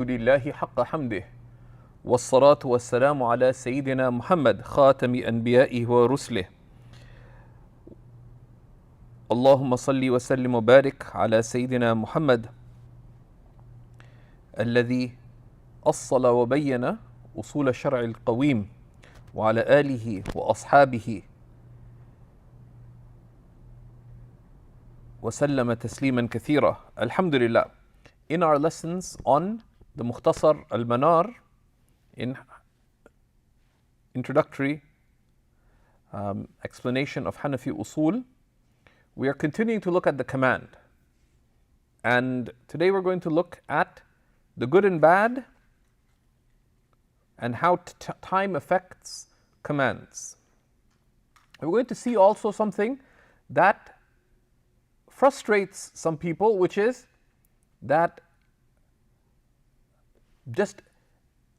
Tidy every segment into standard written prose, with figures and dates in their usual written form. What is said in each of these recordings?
لله حق حمده والصلاة والسلام على سيدنا محمد خاتم أنبيائه ورسله. اللهم صل وسلم وبارك على سيدنا محمد الذي أصل وبين أصول الشرع القويم وعلى آله وأصحابه وسلم تسليما كثيرا. Alhamdulillah. In our lessons on the Mukhtasar al-Manar, in introductory explanation of Hanafi Usul, we are continuing to look at the command. And today we're going to look at the good and bad and how time affects commands. We're going to see also something that frustrates some people, which is that just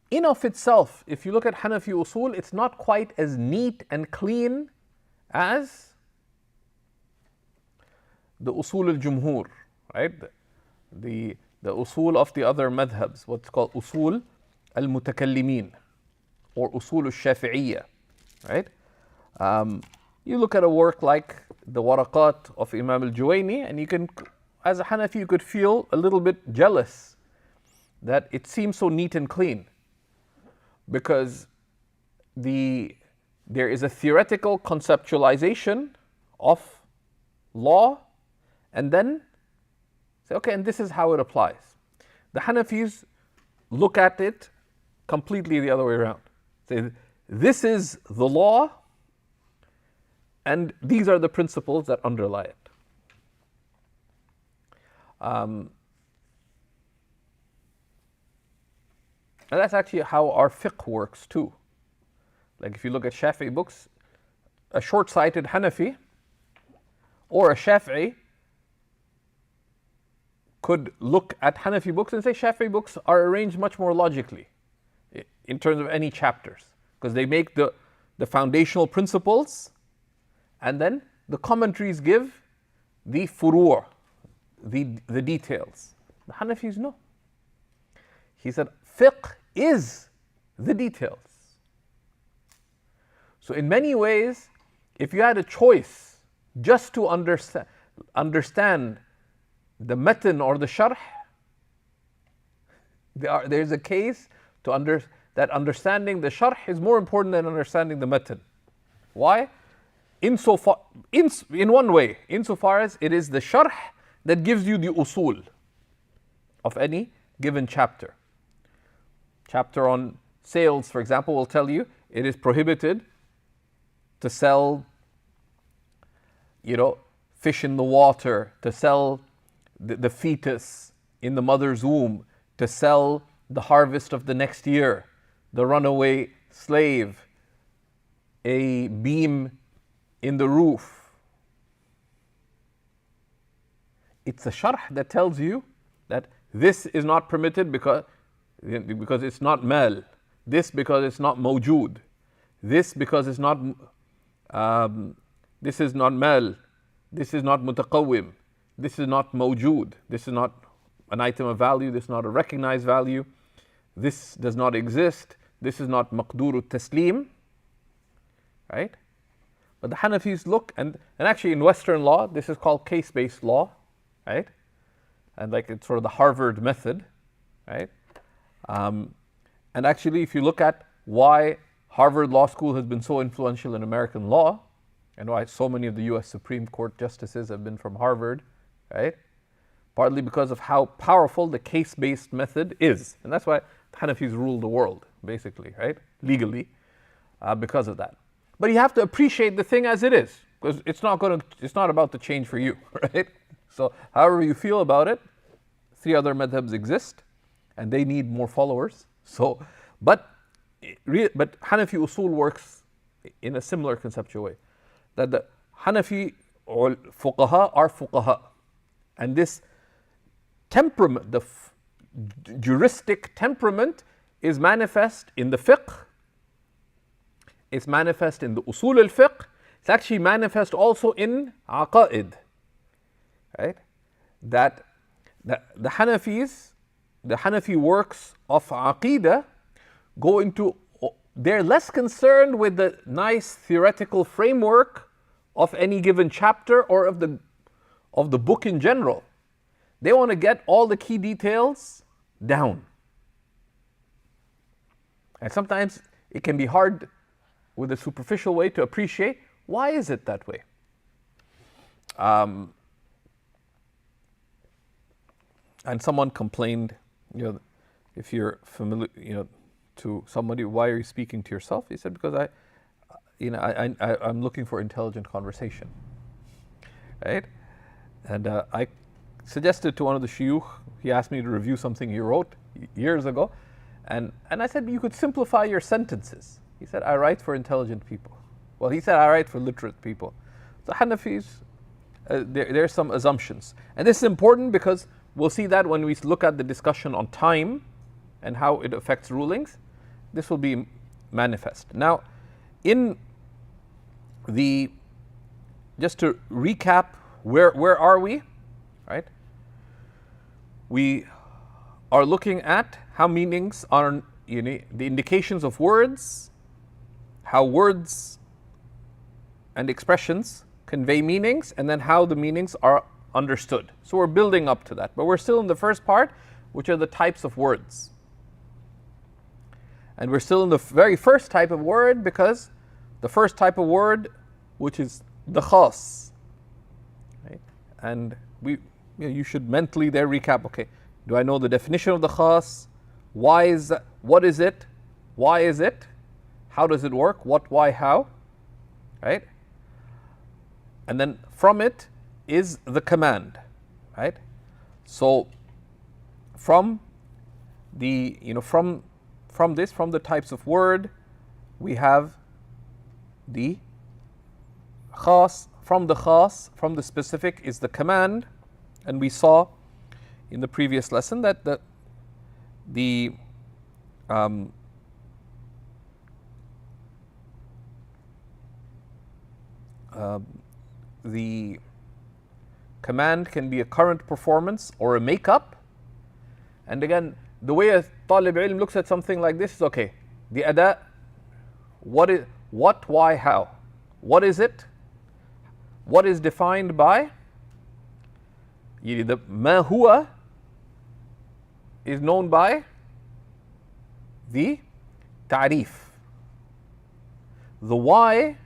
in of itself, if you look at Hanafi Usul, it's not quite as neat and clean as the Usul al-Jumhur, right? The Usul of the other madhabs, what's called Usul al-Mutakallimin or Usul al-Shafi'iyya, right? You look at a work like the Waraqat of Imam al-Juwayni, and you can, as a Hanafi, you could feel a little bit jealous that it seems so neat and clean, because there is a theoretical conceptualization of law, and then say, okay, and this is how it applies. The Hanafis look at it completely the other way around. Say, this is the law, and these are the principles that underlie it. And that's actually how our fiqh works too. Like if you look at Shafi'i books, a short-sighted Hanafi or a Shafi'i could look at Hanafi books and say Shafi'i books are arranged much more logically in terms of any chapters, because they make the foundational principles and then the commentaries give the furu', the details. The Hanafis, no. He said fiqh is the details. So in many ways, if you had a choice just to understand the matan or the sharh, there's a case that understanding the sharh is more important than understanding the matan. Why? In one way, insofar as it is the sharh that gives you the usul of any given chapter. Chapter on sales, for example, will tell you it is prohibited to sell, fish in the water, to sell the fetus in the mother's womb, to sell the harvest of the next year, the runaway slave, a beam in the roof. It's a sharh that tells you that this is not permitted because it's not mal, this because it's not mawjood, this because it's not, this is not mal, this is not mutaqawwim, this is not mawjood, this is not an item of value, this is not a recognized value, this does not exist, this is not maqduru taslim, right? But the Hanafis look, and actually in Western law, this is called case-based law, right? And like it's sort of the Harvard method, right? And actually, if you look at why Harvard Law School has been so influential in American law, and why so many of the US Supreme Court justices have been from Harvard, right? Partly because of how powerful the case-based method is. And that's why Hanafis rule the world, basically, right? Legally, because of that. But you have to appreciate the thing as it is, because it's not about to change for you, right? So however you feel about it, three other madhabs exist, and they need more followers. So, but Hanafi Usul works in a similar conceptual way. That the Hanafi or fuqaha are fuqaha. And this temperament, the juristic temperament, is manifest in the fiqh, it's manifest in the usul al-fiqh, it's actually manifest also in aqa'id, right? That the Hanafis the Hanafi works of Aqidah go into, they're less concerned with the nice theoretical framework of any given chapter or of the book in general. They want to get all the key details down. And sometimes it can be hard with a superficial way to appreciate why is it that way. And someone complained, if you're familiar, to somebody, why are you speaking to yourself? He said, because I'm looking for intelligent conversation, right? And I suggested to one of the shuyukh, he asked me to review something he wrote years ago, and I said, you could simplify your sentences. He said, I write for intelligent people. Well, he said, I write for literate people. So Hanafis, there are some assumptions. And this is important because we'll see that when we look at the discussion on time and how it affects rulings, this will be manifest. Now, just to recap, where are we, right? We are looking at how meanings are, the indications of words, how words and expressions convey meanings, and then how the meanings are understood. So we're building up to that, but we're still in the first part, which are the types of words. And we're still in the very first type of word, because the first type of word, which is the khas, right? And you should mentally there recap, okay, do I know the definition of the khas? Why is that? What is it? Why is it? How does it work? What, why, how? Right? And then from it is the command, right? So from the, from the types of word, we have the khas. From the khas, from the specific is the command. And we saw in the previous lesson that the command can be a current performance or a make-up. And again, the way a talib ilm looks at something like this is, okay, the ada, what, why, how? What is it? What is defined by? The ma huwa is known by the ta'rif. The why,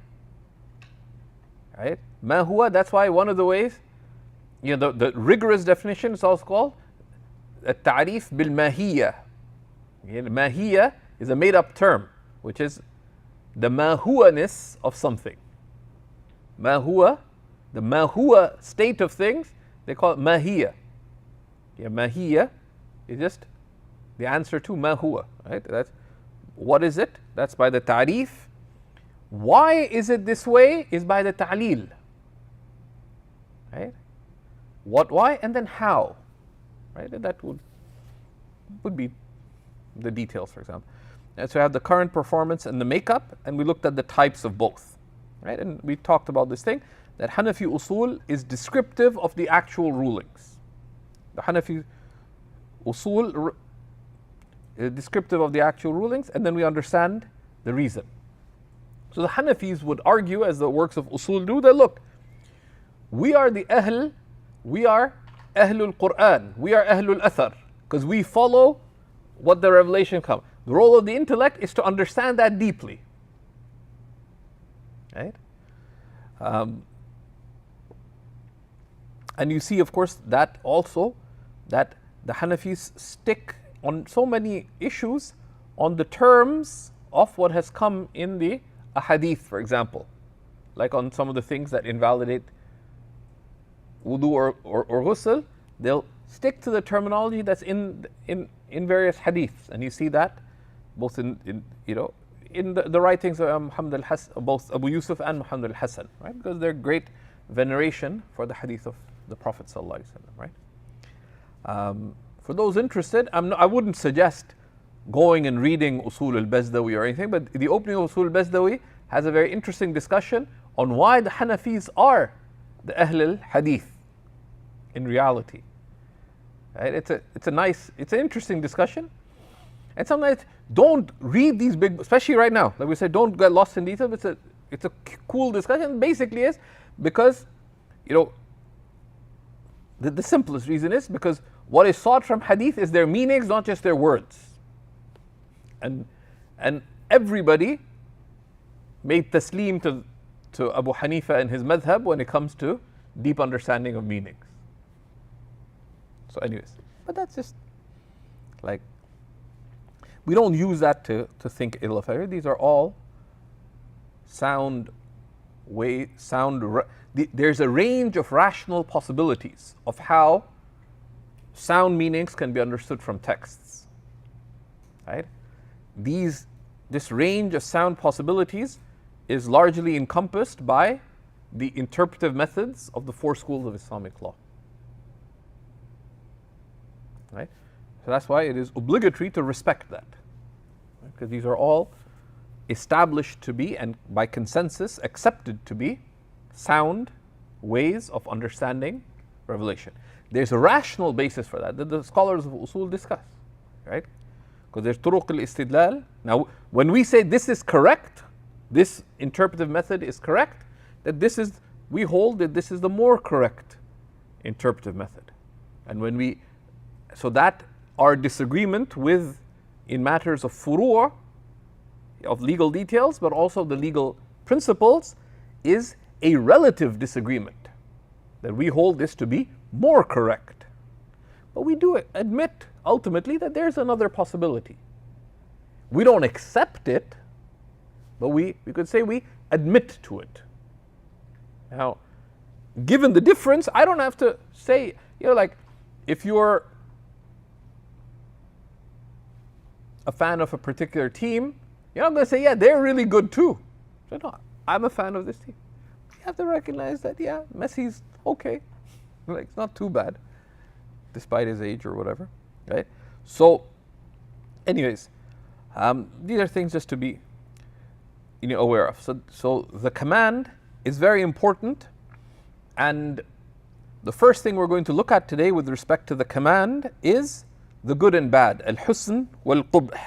right? Ma huwa, that's why one of the ways, the rigorous definition is also called al-ta'rif bil-mahiyya. Mahiyya is a made-up term, which is the ma huwa-ness of something. Ma huwa, the ma huwa state of things, they call it mahiyya. Mahiyya is just the answer to ma huwa, right? That's what is it? That's by the ta'rif. Why is it this way is by the ta'lil, right? What, why, and then how, right? And that would be the details, for example. And so we have the current performance and the makeup, and we looked at the types of both, right? And we talked about this thing, that Hanafi Usul is descriptive of the actual rulings. The Hanafi Usul is descriptive of the actual rulings, and then we understand the reason. So the Hanafis would argue, as the works of Usul do, that look, we are the Ahlul Quran, we are Ahlul Athar, because we follow what the revelation comes. The role of the intellect is to understand that deeply, right? And you see, of course, that also, that the Hanafis stick on so many issues on the terms of what has come in the ahadith, for example, like on some of the things that invalidate wudu or ghusl, they'll stick to the terminology that's in various hadiths, and you see that both in the writings of Muhammad al-Hasan, both Abu Yusuf and Muhammad al-Hasan, right? Because they're great veneration for the hadith of the Prophet sallallahu alaihi wasallam, right? For those interested, I wouldn't suggest going and reading Usul al-Bazdawi or anything, but the opening of Usul al-Bazdawi has a very interesting discussion on why the Hanafis are the Ahl al-Hadith in reality. Right? It's an interesting discussion. And sometimes don't read these big, especially right now. Like we said, don't get lost in detail. It's a cool discussion. Basically, is because, the simplest reason is because what is sought from hadith is their meanings, not just their words. And everybody made taslim to Abu Hanifa and his madhab when it comes to deep understanding of meanings. So anyways, but that's just like, we don't use that to think ill of it. These are all there's a range of rational possibilities of how sound meanings can be understood from texts. Right? This range of sound possibilities is largely encompassed by the interpretive methods of the four schools of Islamic law. Right? So that's why it is obligatory to respect that. Because these are all established to be, and by consensus accepted to be, sound ways of understanding revelation. There's a rational basis for that the scholars of Usul discuss. Right? Because there's turuq al-istidlal. Now, when we say this is correct, this interpretive method is correct, we hold that this is the more correct interpretive method. And so that our disagreement with, in matters of furu', of legal details, but also the legal principles, is a relative disagreement. That we hold this to be more correct. But we do admit, ultimately, that there's another possibility. We don't accept it, but we could say we admit to it. Now, given the difference, I don't have to say, like, if you're a fan of a particular team, you're not going to say, yeah, they're really good too. So no, I'm a fan of this team. You have to recognize that, yeah, Messi's okay. Like, it's not too bad, despite his age or whatever, right? So, anyways, these are things just to be aware of. So the command is very important, and the first thing we're going to look at today with respect to the command is the good and bad, al-husn wal-qubh.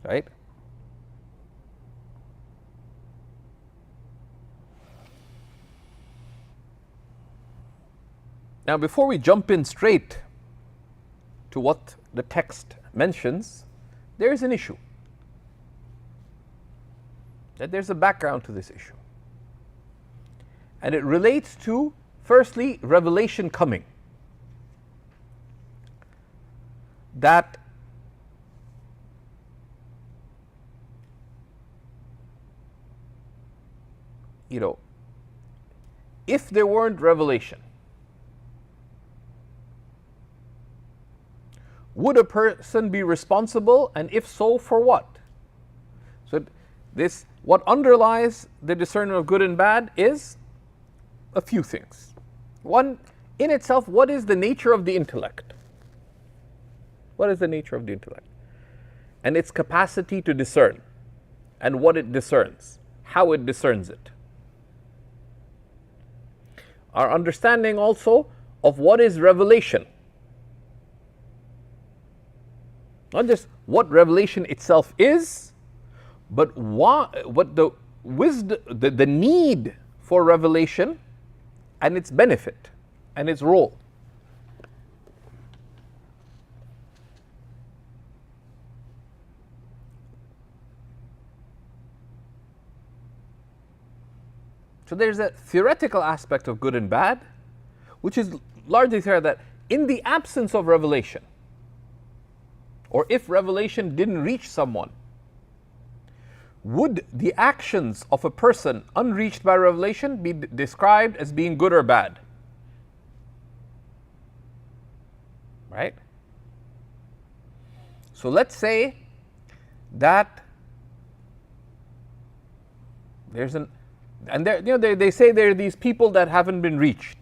Right? Now, before we jump in straight to what the text mentions, there is an issue. That there's a background to this issue. And it relates to, firstly, revelation coming. That if there weren't revelation, would a person be responsible, and if so, for what? So what underlies the discernment of good and bad is a few things. One, in itself, what is the nature of the intellect? What is the nature of the intellect? And its capacity to discern, and what it discerns, how it discerns it. Our understanding also of what is revelation. Not just what revelation itself is, but what the wisdom, the need for revelation and its benefit and its role. So there's a theoretical aspect of good and bad, which is largely there, that in the absence of revelation, or if revelation didn't reach someone, would the actions of a person unreached by revelation be described as being good or bad? Right? So let's say that there's they say there are these people that haven't been reached.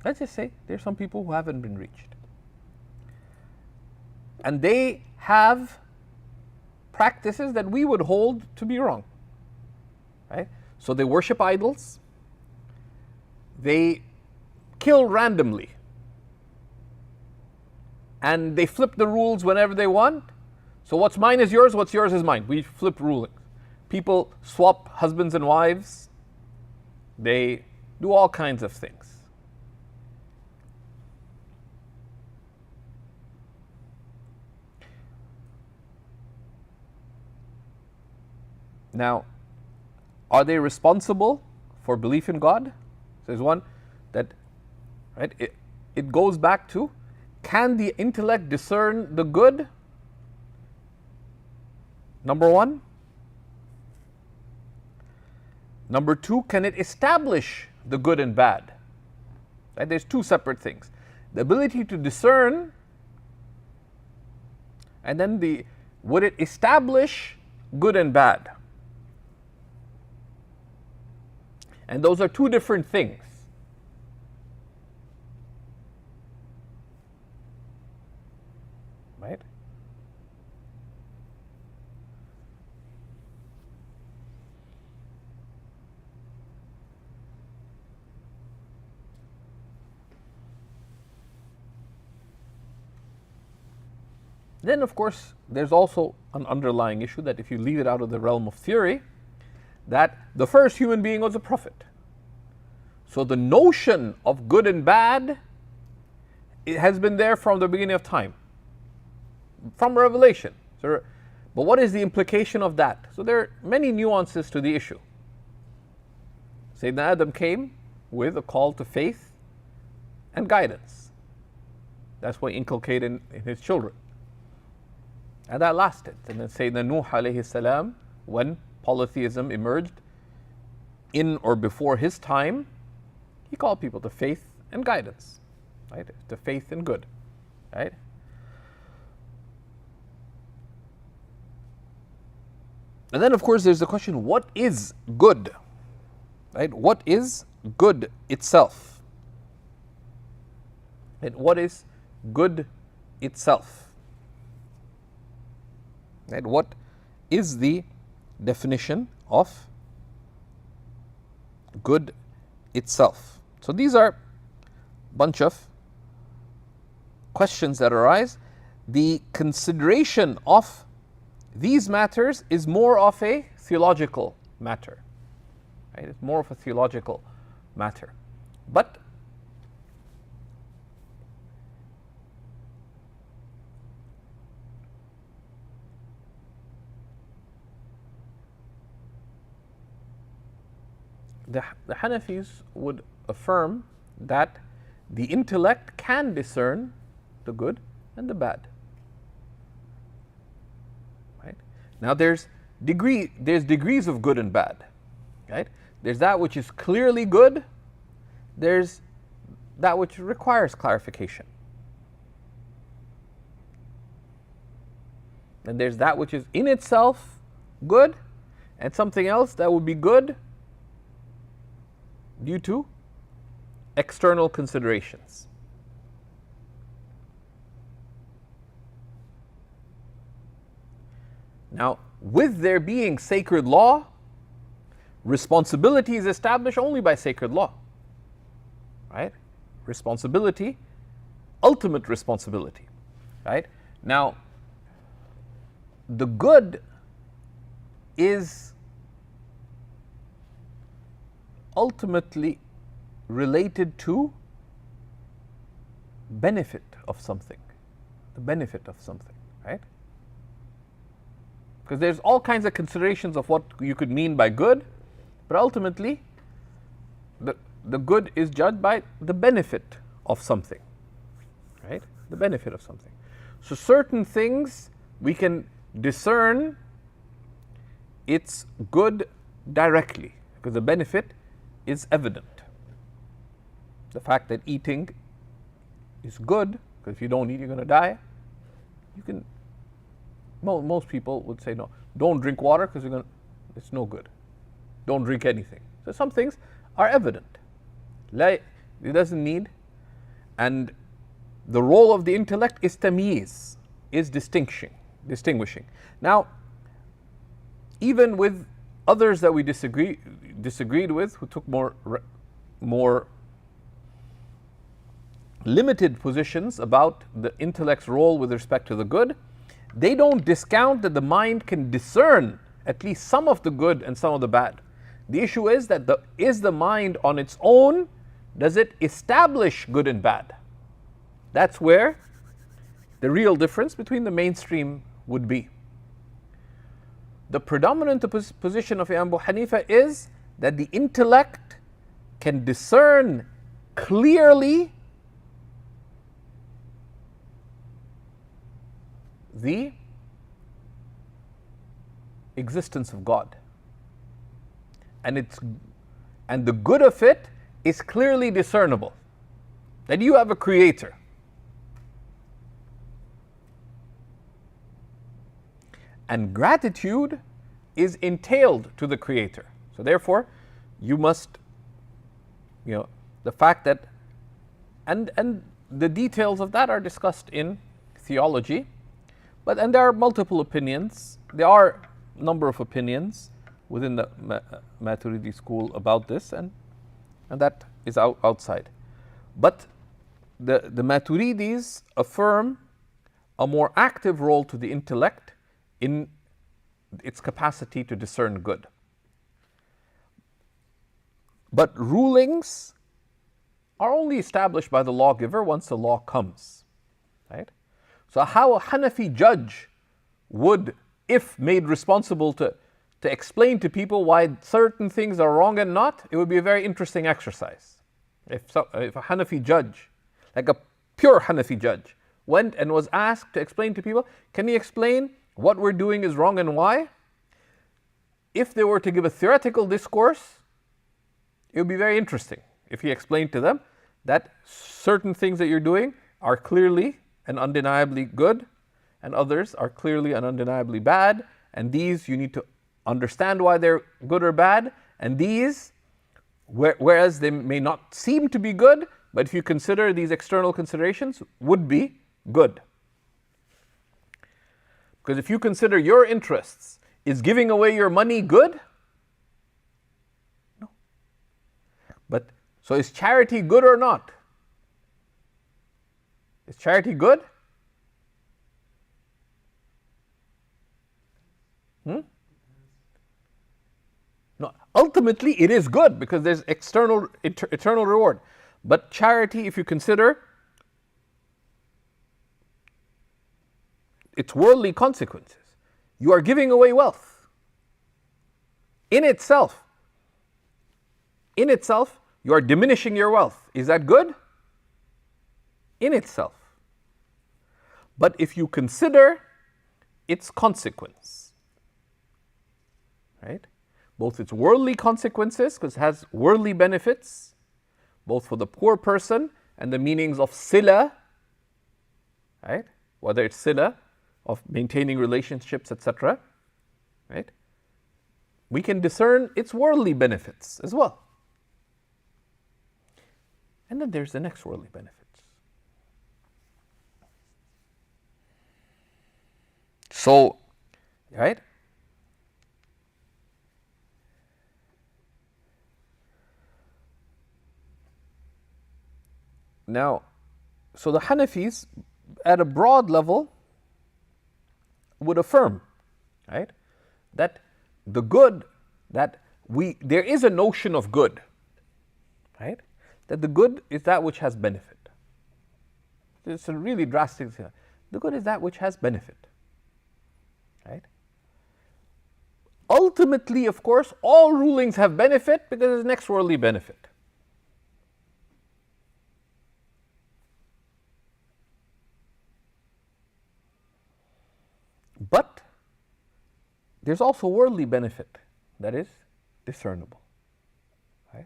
let's just say there's some people who haven't been reached. And they have practices that we would hold to be wrong. Right? So they worship idols. They kill randomly. And they flip the rules whenever they want. So what's mine is yours, what's yours is mine. We flip rulings. People swap husbands and wives. They do all kinds of things. Now, are they responsible for belief in God? So there's one that, right, it goes back to, can the intellect discern the good? Number one. Number two, can it establish the good and bad? Right? There's two separate things. The ability to discern, and then would it establish good and bad? And those are two different things. Right? Then, of course, there's also an underlying issue that if you leave it out of the realm of theory, that the first human being was a prophet. So the notion of good and bad, it has been there from the beginning of time, from Revelation. So, but what is the implication of that? So there are many nuances to the issue. Sayyidina Adam came with a call to faith and guidance. That's what he inculcated in his children. And that lasted. And then Sayyidina Nuh alayhi salam, when polytheism emerged in or before his time, he called people to faith and guidance, right? To faith and good, right? And then, of course, there's the question, what is good? Right? What is good itself? And what is good itself? Right? What is the definition of good itself? So these are a bunch of questions that arise. The consideration of these matters is more of a theological matter. Right? It's more of a theological matter. But the Hanafis would affirm that the intellect can discern the good and the bad. Right? Now there's degrees of good and bad. Right? There's that which is clearly good, there's that which requires clarification. And there's that which is in itself good, and something else that would be good due to external considerations. Now, with there being sacred law, responsibility is established only by sacred law. Right? Responsibility, ultimate responsibility. Right? Now, the good is ultimately related to benefit of something. The benefit of something, right? Because there's all kinds of considerations of what you could mean by good, but ultimately the good is judged by the benefit of something, right? The benefit of something. So certain things we can discern it's good directly because the benefit is evident. The fact that eating is good, because if you don't eat, you're going to die. You can. Most people would say no. Don't drink water because it's no good. Don't drink anything. So some things are evident. It doesn't need And the role of the intellect is tamyiz, is distinguishing. Now, even with others that we disagreed with, who took more limited positions about the intellect's role with respect to the good, they don't discount that the mind can discern at least some of the good and some of the bad. The issue is that is the mind on its own, does it establish good and bad? That's where the real difference between the mainstream would be. The predominant position of Imam Abu Hanifa is that the intellect can discern clearly the existence of God. And the good of it is clearly discernible. That you have a creator. And gratitude is entailed to the creator. So therefore, you must, the fact that, and the details of that are discussed in theology, and there are multiple opinions. There are a number of opinions within the Maturidi school about this, and that is outside. But the Maturidis affirm a more active role to the intellect in its capacity to discern good. But rulings are only established by the lawgiver once the law comes, right? So how a Hanafi judge would, if made responsible to explain to people why certain things are wrong and not, it would be a very interesting exercise. If a Hanafi judge, like a pure Hanafi judge, went and was asked to explain to people, can you explain what we're doing is wrong and why? If they were to give a theoretical discourse, it would be very interesting if he explained to them that certain things that you're doing are clearly and undeniably good, and others are clearly and undeniably bad, and these you need to understand why they're good or bad, and these, whereas they may not seem to be good, but if you consider these external considerations, would be good. Because if you consider your interests, is giving away your money good? No. But, so is charity good or not? Is charity good? No, ultimately it is good because there's eternal reward. But charity, if you consider its worldly consequences, you are giving away wealth. In itself, you are diminishing your wealth. Is that good? In itself. But if you consider its consequence, right? Both its worldly consequences, because it has worldly benefits, both for the poor person and the meanings of sila, right? Whether it's sila, of maintaining relationships, etc., right? We can discern its worldly benefits as well. And then there's the next worldly benefits. So, right? Now, so the Hanafis, at a broad level, would affirm, right, that the good, there is a notion of good, right, that the good is that which has benefit. It's a really drastic thing. The good is that which has benefit, right? Ultimately, of course, all rulings have benefit because there's next worldly benefit. But there's also worldly benefit that is discernible. Right?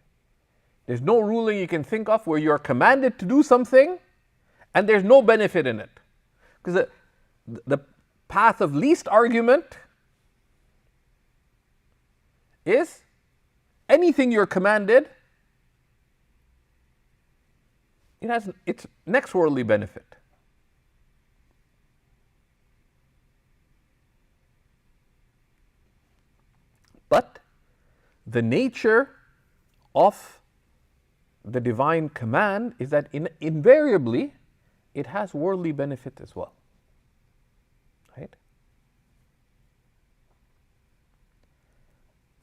There's no ruling you can think of where you're commanded to do something and there's no benefit in it. Because the path of least argument is anything you're commanded it has its next worldly benefit. But the nature of the divine command is that invariably it has worldly benefit as well. Right?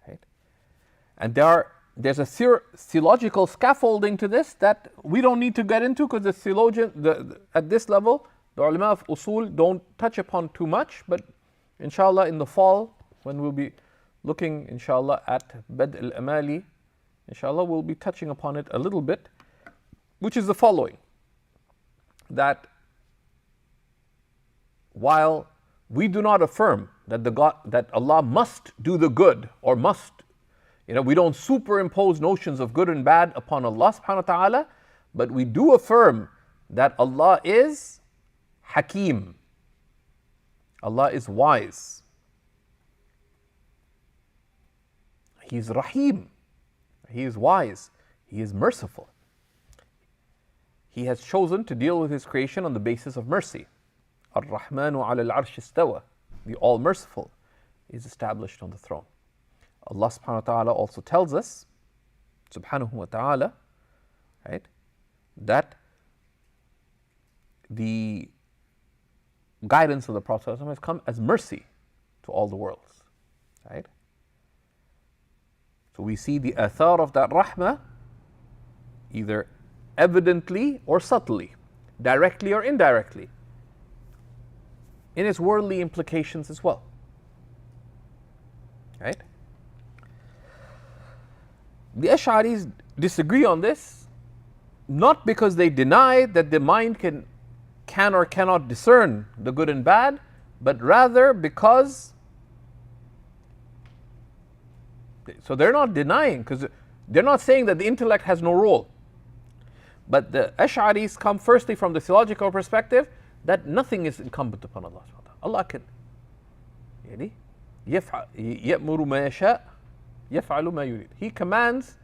Right? And there's a theological scaffolding to this that we don't need to get into, because the theologian, at this level, the ulama of Usul don't touch upon too much, but inshallah in the fall, when we'll be looking inshallah at Bad al-Amali, inshallah we'll be touching upon it a little bit, which is the following: that while we do not affirm that Allah must do the good, or must, we don't superimpose notions of good and bad upon Allah subhanahu wa ta'ala, but we do affirm that Allah is Hakim. Allah is wise. He is Rahim. He is wise. He is merciful. He has chosen to deal with His creation on the basis of mercy. Ar-Rahmanu ala al-arsh istawa. The All-Merciful is established on the throne. Allah subhanahu wa ta'ala also tells us, subhanahu wa ta'ala, right, that the guidance of the Prophet has come as mercy to all the worlds. Right? So we see the athar of that rahmah either evidently or subtly, directly or indirectly, in its worldly implications as well. Right? The Ash'aris disagree on this, not because they deny that the mind can or cannot discern the good and bad, but rather because, so they're not denying, because they're not saying that the intellect has no role. But the Ash'aris come firstly from the theological perspective that nothing is incumbent upon Allah. Allah can يَأْمُرُ مَا يَشَاءُ يَفْعَلُ مَا يُرِيدُ. He commands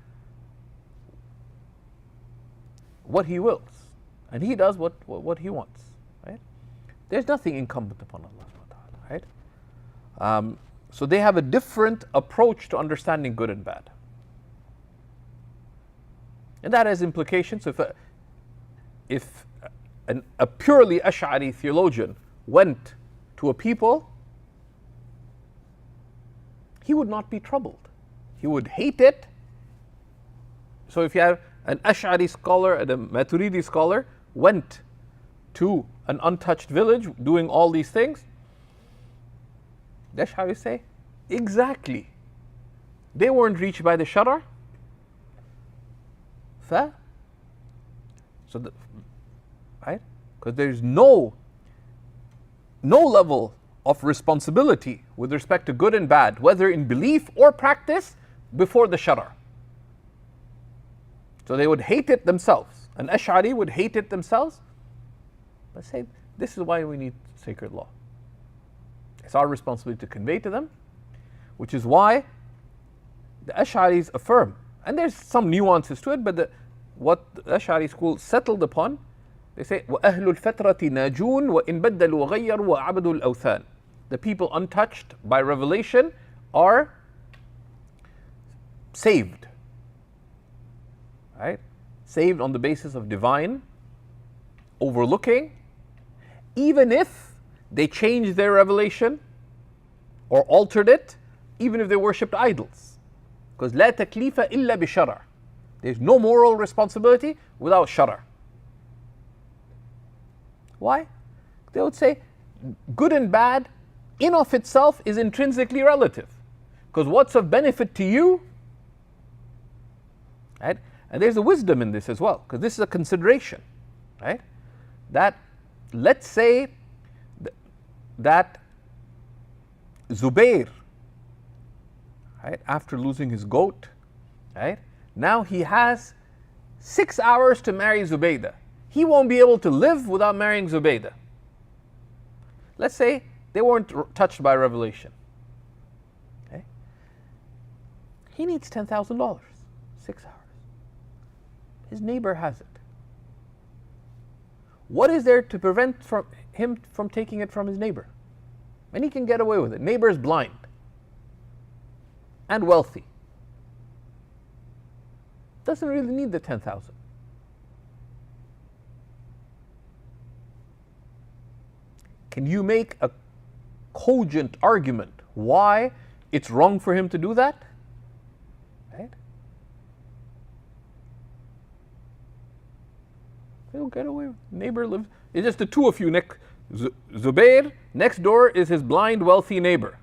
what He wills, and He does what He wants. Right? There's nothing incumbent upon Allah. Right? So they have a different approach to understanding good and bad, and that has implications. If a purely Ash'ari theologian went to a people, he would not be troubled. He would hate it. So if you have an Ash'ari scholar and a Maturidi scholar went to an untouched village doing all these things, the Ash'aris say, exactly. They weren't reached by the Shara. Right? Because there's no level of responsibility with respect to good and bad, whether in belief or practice, before the Shara. So they would hate it themselves. An Ash'ari would hate it themselves, but say, this is why we need sacred law. It's our responsibility to convey to them, which is why the Ash'aris affirm, and there's some nuances to it, but what the Ash'ari school settled upon, they say, وَأَهْلُ الْفَتْرَةِ نَاجُونَ وَإِن بَدَّلُوا وَغَيَّرُوا وَعَبَدُوا الْأَوْثَانِ. The people untouched by revelation are saved. Right? Saved on the basis of divine overlooking, even if they changed their revelation or altered it, even if they worshipped idols. Because لا تكليف إلا بشرع. There's no moral responsibility without shara. Why? They would say good and bad in of itself is intrinsically relative. Because what's of benefit to you, right? And there's a wisdom in this as well, because this is a consideration, right? That, let's say that Zubair, right, after losing his goat, right, now he has 6 hours to marry Zubaydah. He won't be able to live without marrying Zubaydah. Let's say they weren't touched by revelation. Okay? He needs $10,000, 6 hours. His neighbor has it. What is there to prevent him from taking it from his neighbor? And he can get away with it. Neighbor is blind and wealthy. Doesn't really need the 10,000. Can you make a cogent argument why it's wrong for him to do that? Right? He'll get away. Neighbor lives. It's just the two of you. Zubair, next door is his blind, wealthy neighbor.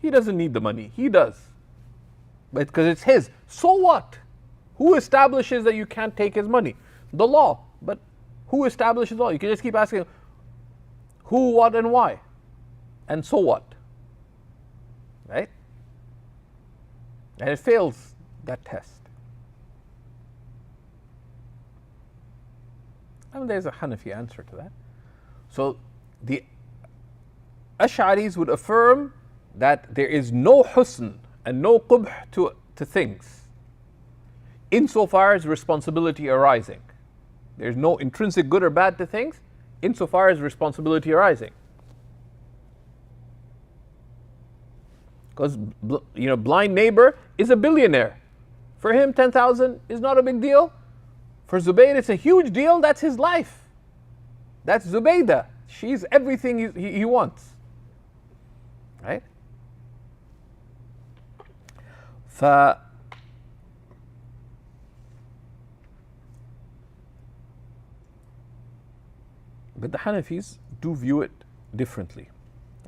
He doesn't need the money. He does. But because it's his. So what? Who establishes that you can't take his money? The law. But who establishes law? You can just keep asking who, what, and why. And so what? Right? And it fails that test. And there's a Hanafi answer to that. So the Ash'aris would affirm that there is no husn and no qubh to things insofar as responsibility arising. There's no intrinsic good or bad to things insofar as responsibility arising. Because blind neighbor is a billionaire. For him, 10,000 is not a big deal. For Zubayr, it's a huge deal. That's his life. That's Zubaydah. She's everything he wants. Right? But the Hanafis do view it differently.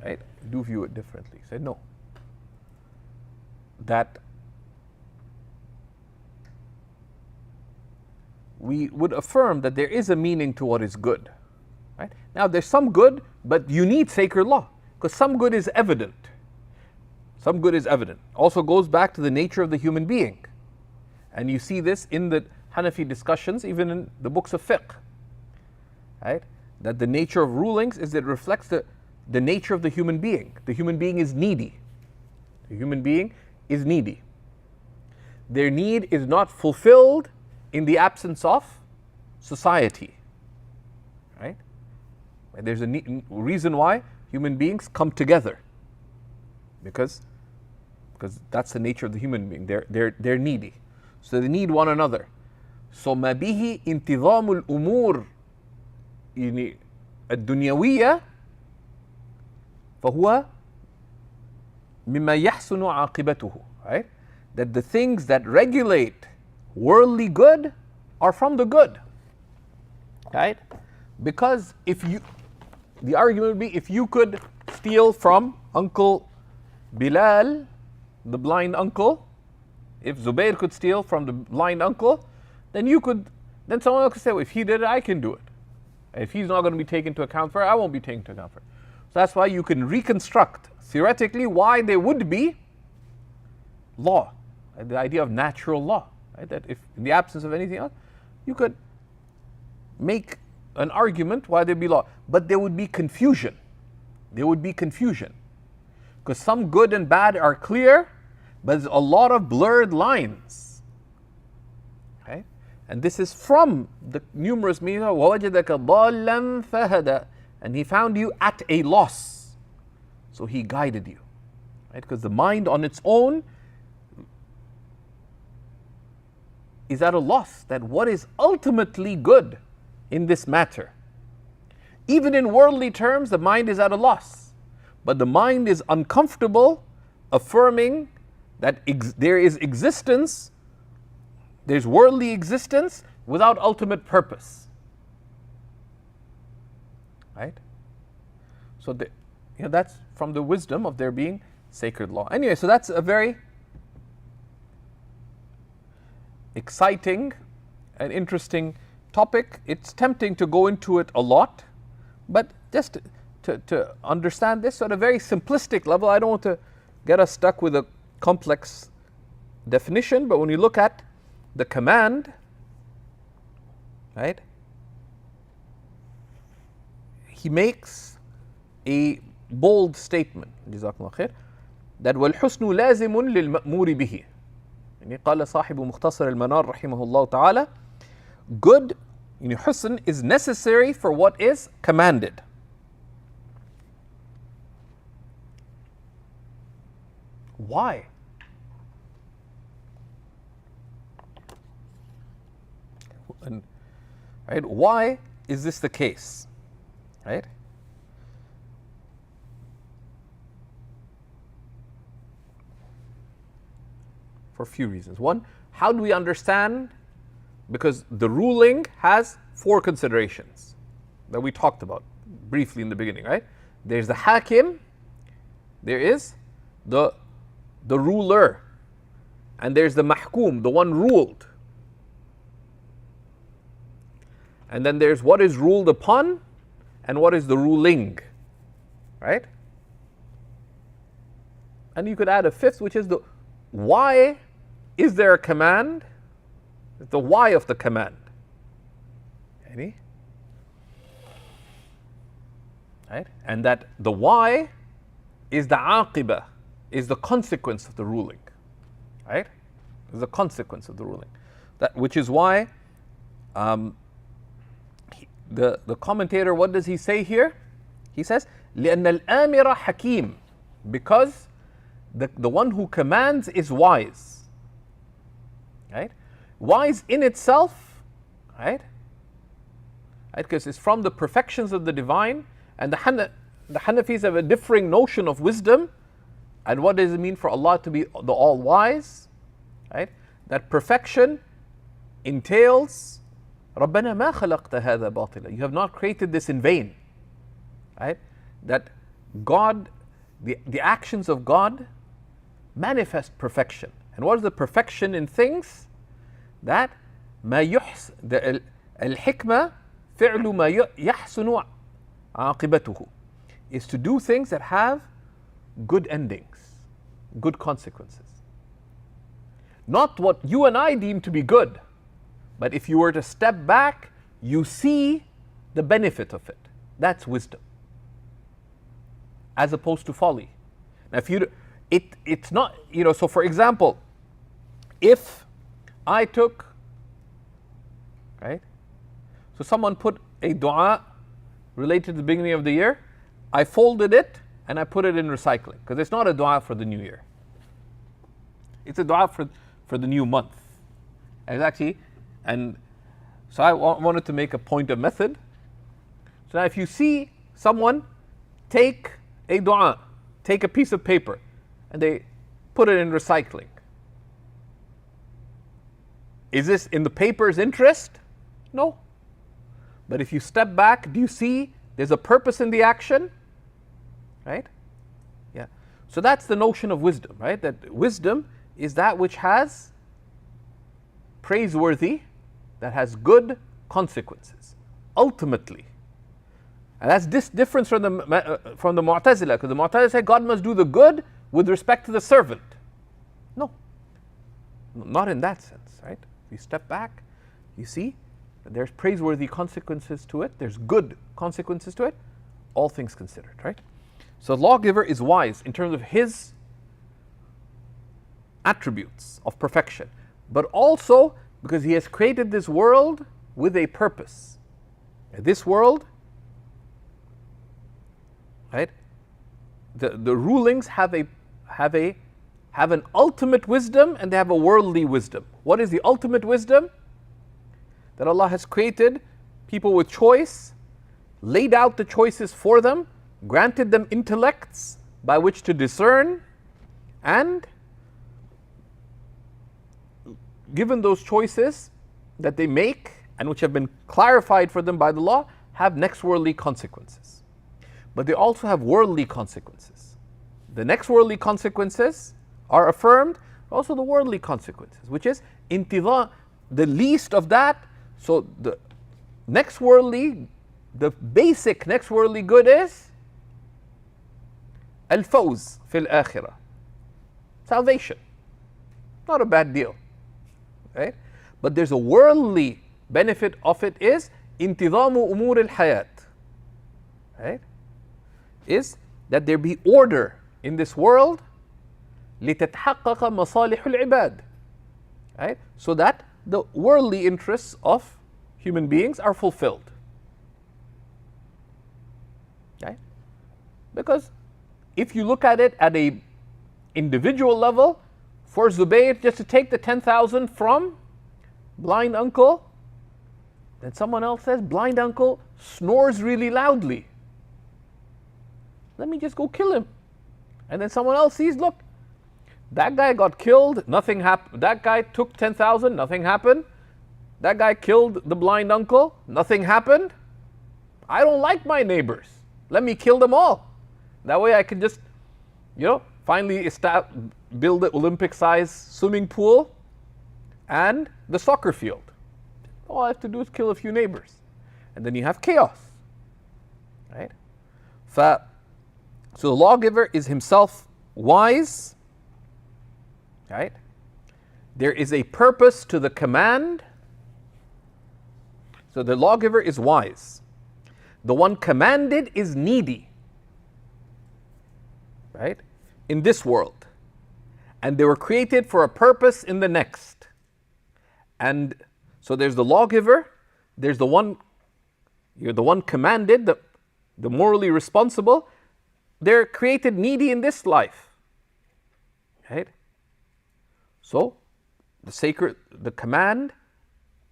Right? Do view it differently. Say no. That we would affirm that there is a meaning to what is good. Right? Now there's some good, but you need sacred law, because some good is evident. Some good is evident. Also goes back to the nature of the human being. And you see this in the Hanafi discussions, even in the books of fiqh. Right? That the nature of rulings is that it reflects the nature of the human being. The human being is needy. The human being is needy. Their need is not fulfilled in the absence of society. Right? There's a reason why human beings come together. Because that's the nature of the human being. They're needy. So they need one another. So ما به انتظام الأمور الدنيوية فهو مما يحسن عاقبته. Right? That the things that regulate worldly good are from the good. Right? Because the argument would be, if you could steal from Uncle Bilal, the blind uncle, if Zubair could steal from the blind uncle, then someone else could say, well, if he did it, I can do it. And if he's not going to be taken into account for it, I won't be taken into account for it. So that's why you can reconstruct theoretically why there would be law, the idea of natural law. Right? That if in the absence of anything else, you could make an argument why there'd be law. But there would be confusion. There would be confusion. Because some good and bad are clear, but there's a lot of blurred lines. Okay? And this is from the numerous meanings of وَوَجَدَكَ ضَالًّا فَهَدَى, and he found you at a loss. So he guided you. Right? Because the mind on its own is at a loss, that what is ultimately good in this matter. Even in worldly terms, the mind is at a loss. But the mind is uncomfortable affirming that there is existence, there's worldly existence without ultimate purpose. Right? So that's from the wisdom of there being sacred law. Anyway, so that's a very exciting and interesting topic. It's tempting to go into it a lot, but just to understand this at a very simplistic level, I don't want to get us stuck with a complex definition, but when you look at the command, right, he makes a bold statement, جزاكم الله خير, that والحسن لازم للمأمور به. يعني قال صاحب مختصر al-Manar رحمه الله تعالى, good husn is necessary for what is commanded. Why? And, right? Why is this the case? Right? For a few reasons. One, how do we understand? Because the ruling has 4 considerations that we talked about briefly in the beginning, right? There's the hakim, there is the ruler, and there's the mahkum, the one ruled. And then there's what is ruled upon and what is the ruling, right? And you could add a 5th, which is the why is there a command? The why of the command. Any? Right? And that the why is the aqibah, is the consequence of the ruling. Right? Is the consequence of the ruling. That which is why the commentator, what does he say here? He says, لأن الآمر حكيم, because the one who commands is wise. Right? Wise in itself, right? Because it's from the perfections of the divine, and the Hanafis have a differing notion of wisdom. And what does it mean for Allah to be the all-wise? Right? That perfection entails رَبَّنَا مَا خَلَقْتَ هَذَا بَاطِلًا. You have not created this in vain. Right? That God, the actions of God manifest perfection. And what is the perfection in things? That الحكمة فعل ما يحسن عاقبته, is to do things that have good endings, good consequences. Not what you and I deem to be good, but if you were to step back, you see the benefit of it. That's wisdom, as opposed to folly. Now, if it's not, so for example, if I took, right? So someone put a dua related to the beginning of the year, I folded it and I put it in recycling, because it's not a dua for the new year. It's a dua for the new month. And actually, and so I wanted to make a point of method. So now if you see someone take a dua, take a piece of paper, and they put it in recycling, is this in the paper's interest? No. But if you step back, do you see there's a purpose in the action? Right? Yeah. So that's the notion of wisdom, right? That wisdom is that which has praiseworthy, that has good consequences, ultimately. And that's this difference from the Mu'tazila, because the Mu'tazila say God must do the good with respect to the servant. No. Not in that sense, right? If you step back, you see that there's praiseworthy consequences to it, there's good consequences to it, all things considered, right? So lawgiver is wise in terms of his attributes of perfection, but also because he has created this world with a purpose. This world, right? The rulings have an ultimate wisdom and they have a worldly wisdom. What is the ultimate wisdom? That Allah has created people with choice, laid out the choices for them, granted them intellects by which to discern, and given those choices that they make and which have been clarified for them by the law, have next worldly consequences. But they also have worldly consequences. The next worldly consequences are affirmed, also the worldly consequences, which is intidha, the least of that. So the next worldly, the basic next worldly good is al-fawz fil akhirah, salvation. Not a bad deal, right? But there's a worldly benefit of it is intidhamu umur al-hayat, right? Is that there be order in this world لتتحقق مصالح العباد, right? So that the worldly interests of human beings are fulfilled. Okay? Because if you look at it at a individual level, for Zubayr just to take the 10,000 from blind uncle, then someone else says, blind uncle snores really loudly. Let me just go kill him. And then someone else sees, look, that guy got killed, nothing happened. That guy took 10,000, nothing happened. That guy killed the blind uncle, nothing happened. I don't like my neighbors. Let me kill them all. That way I can just, finally build an Olympic-sized swimming pool and the soccer field. All I have to do is kill a few neighbors. And then you have chaos. Right? So the lawgiver is himself wise. Right? There is a purpose to the command. So the lawgiver is wise. The one commanded is needy. Right? In this world. And they were created for a purpose in the next. And so there's the lawgiver, there's the one, you're the one commanded, the morally responsible. They're created needy in this life. Right? So the command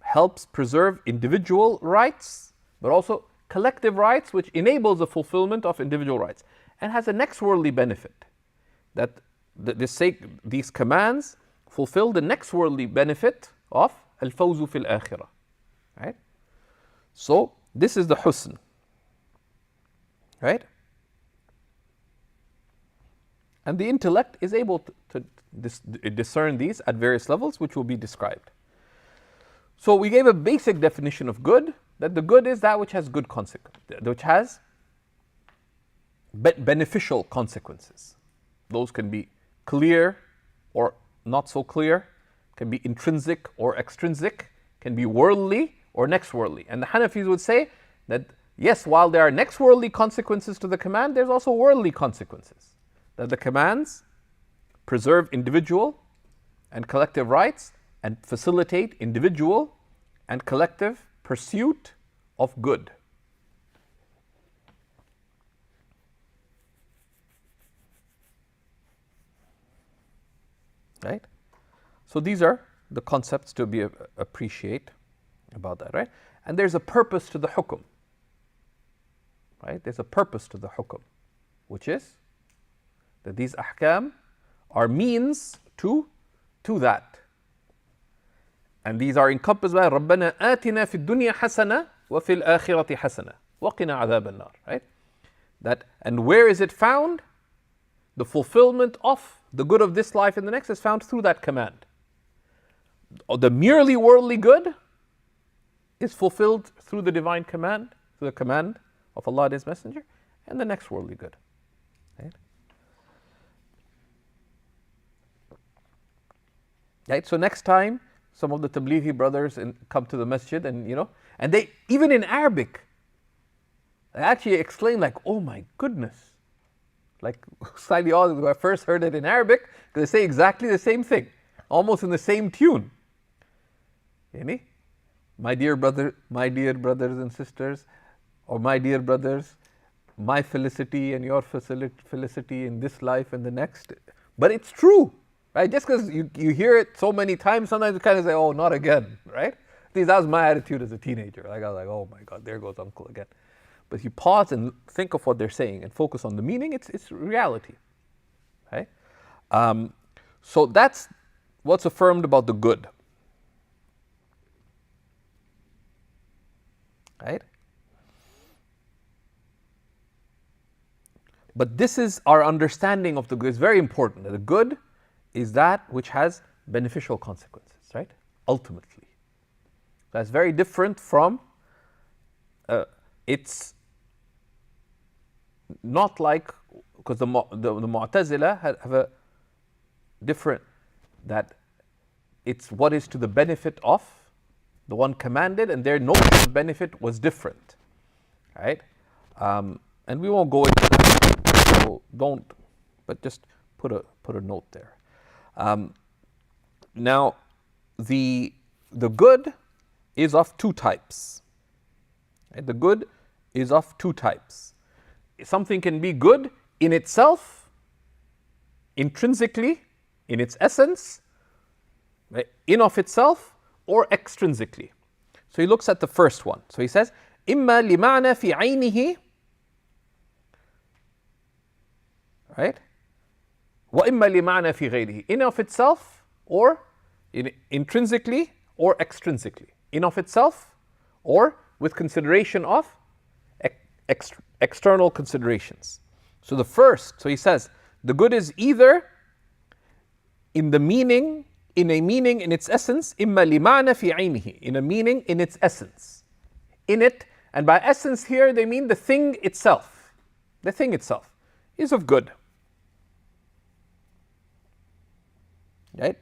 helps preserve individual rights, but also collective rights, which enables the fulfillment of individual rights, and has a next worldly benefit. That these commands fulfill the next worldly benefit of al-fawzu fil akhirah. Right? So this is the husn. Right? And the intellect is able to discern these at various levels, which will be described. So we gave a basic definition of good, that the good is that which has good consequences, which has beneficial consequences. Those can be clear or not so clear, can be intrinsic or extrinsic, can be worldly or next worldly. And the Hanafis would say that yes, while there are next worldly consequences to the command, there's also worldly consequences. That the commands preserve individual and collective rights and facilitate individual and collective pursuit of good. Right? So these are the concepts to be appreciate about that, right? And there's a purpose to the hukum. Right? There's a purpose to the hukum, which is that these ahkam are means to that. And these are encompassed by رَبَّنَا آتِنَا فِي الدُّنْيَا حَسَنَةً وَفِي الْآخِرَةِ حَسَنَةً وَقِنَا عَذَابَ النَّارِ. Right? That, and where is it found? The fulfillment of the good of this life and the next is found through that command. The merely worldly good is fulfilled through the divine command, through the command of Allah and His Messenger, and the next worldly good. Right? Right? So next time, some of the Tablighi brothers come to the masjid and they, even in Arabic, they actually exclaim like, oh my goodness. Like slightly odd when I first heard it in Arabic, because they say exactly the same thing, almost in the same tune. My dear brothers and sisters, or my dear brothers, my felicity and your felicity in this life and the next. But it's true, right? Just because you hear it so many times, sometimes you kind of say, oh, not again, right? At least that was my attitude as a teenager. Like I was like, oh my God, there goes uncle again. But if you pause and think of what they're saying and focus on the meaning, it's reality, right? So that's what's affirmed about the good, right? But this is our understanding of the good. It's very important. The good is that which has beneficial consequences, right? Ultimately. That's very different from, it's not like, because the Mu'tazila have a different, that it's what is to the benefit of the one commanded, and their notion of benefit was different, right? And we won't go into that, so don't, but just put a note there. Now, the good is of two types. Right? The good is of two types. Something can be good in itself, intrinsically, in its essence, right? In of itself, or extrinsically. So he looks at the first one. So he says, إِمَّا لِمَعْنَى فِي عَيْنِهِ, right? وَإِمَّا لِمَعْنَى فِي غَيْرِهِ. In of itself, or intrinsically, or extrinsically. In of itself, or with consideration of external considerations. So the first, so he says, the good is either in the meaning, in a meaning in its essence, إِمَّا لِمَعْنَى فِي عَيْنِهِ, in a meaning in its essence. In it, and by essence here they mean the thing itself. The thing itself is of good. Right?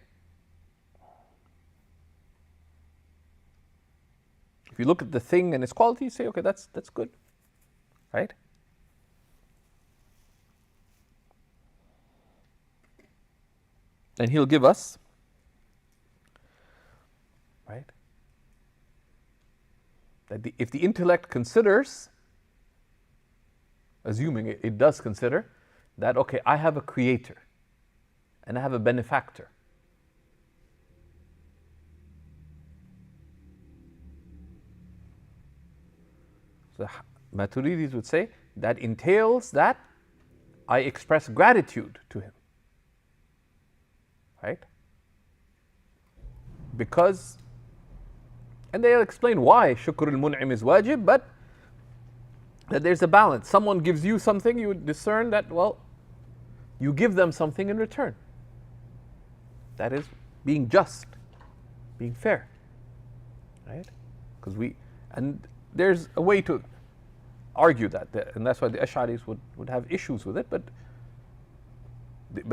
If you look at the thing and its quality, you say, okay, that's good. Right? And he'll give us, right, that if the intellect considers, assuming it does consider, that, okay, I have a creator and I have a benefactor. So Maturidis would say that entails that I express gratitude to him. Right? Because, and they'll explain why shukr al-mun'im is wajib, but that there's a balance. Someone gives you something, you would discern that, well, you give them something in return. That is being just, being fair. Right? Because and there's a way to argue that, and that's why the Ash'aris would have issues with it, but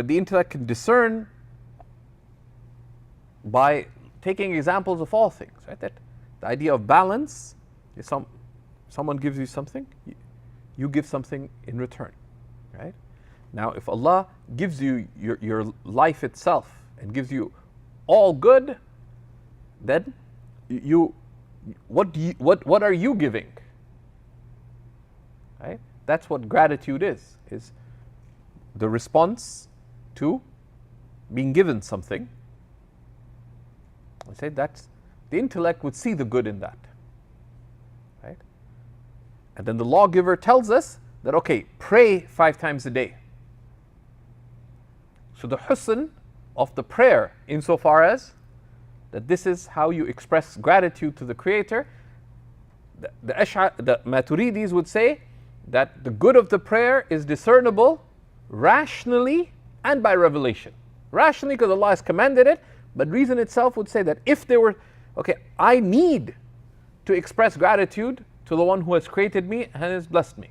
the intellect can discern by taking examples of all things, right? That the idea of balance is someone gives you something, you give something in return, right? Now, if Allah gives you your life itself and gives you all good, then what are you giving? Right? That's what gratitude is the response to being given something. I say that's the intellect would see the good in that. Right? And then the lawgiver tells us that, okay, pray 5 times a day. So the husn of the prayer, insofar as that this is how you express gratitude to the Creator, the Maturidis would say that the good of the prayer is discernible rationally and by revelation. Rationally, because Allah has commanded it, but reason itself would say that if there were, okay, I need to express gratitude to the one who has created me and has blessed me.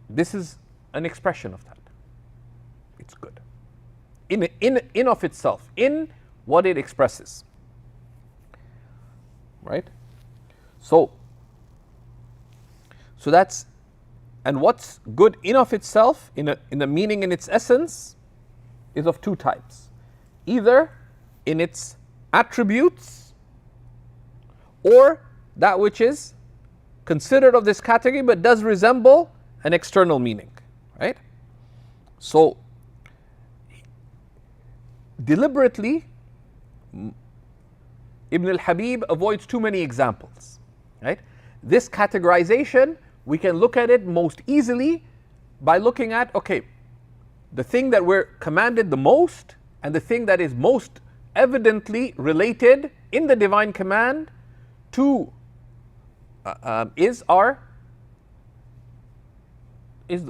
This is an expression of that. It's good. In of itself, in what it expresses. Right? So that's, and what's good in of itself, in the meaning in its essence, is of two types. Either in its attributes, or that which is considered of this category but does resemble an external meaning. Right? So deliberately, Ibn al-Habib avoids too many examples. Right? This categorization, we can look at it most easily by looking at, okay, the thing that we're commanded the most and the thing that is most evidently related in the divine command to is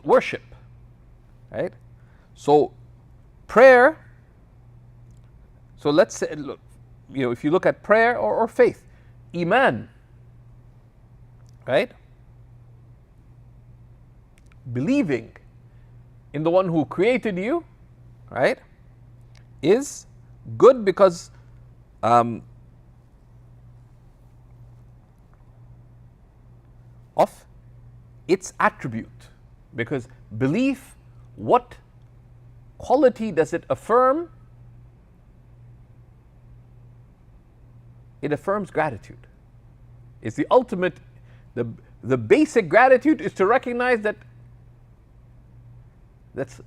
worship. Right? So prayer, so let's say, look, if you look at prayer or faith, iman, right? Believing in the one who created you, right, is good because of its attribute. Because belief, what quality does it affirm? it affirms gratitude. It's the ultimate, the basic gratitude is to recognize that's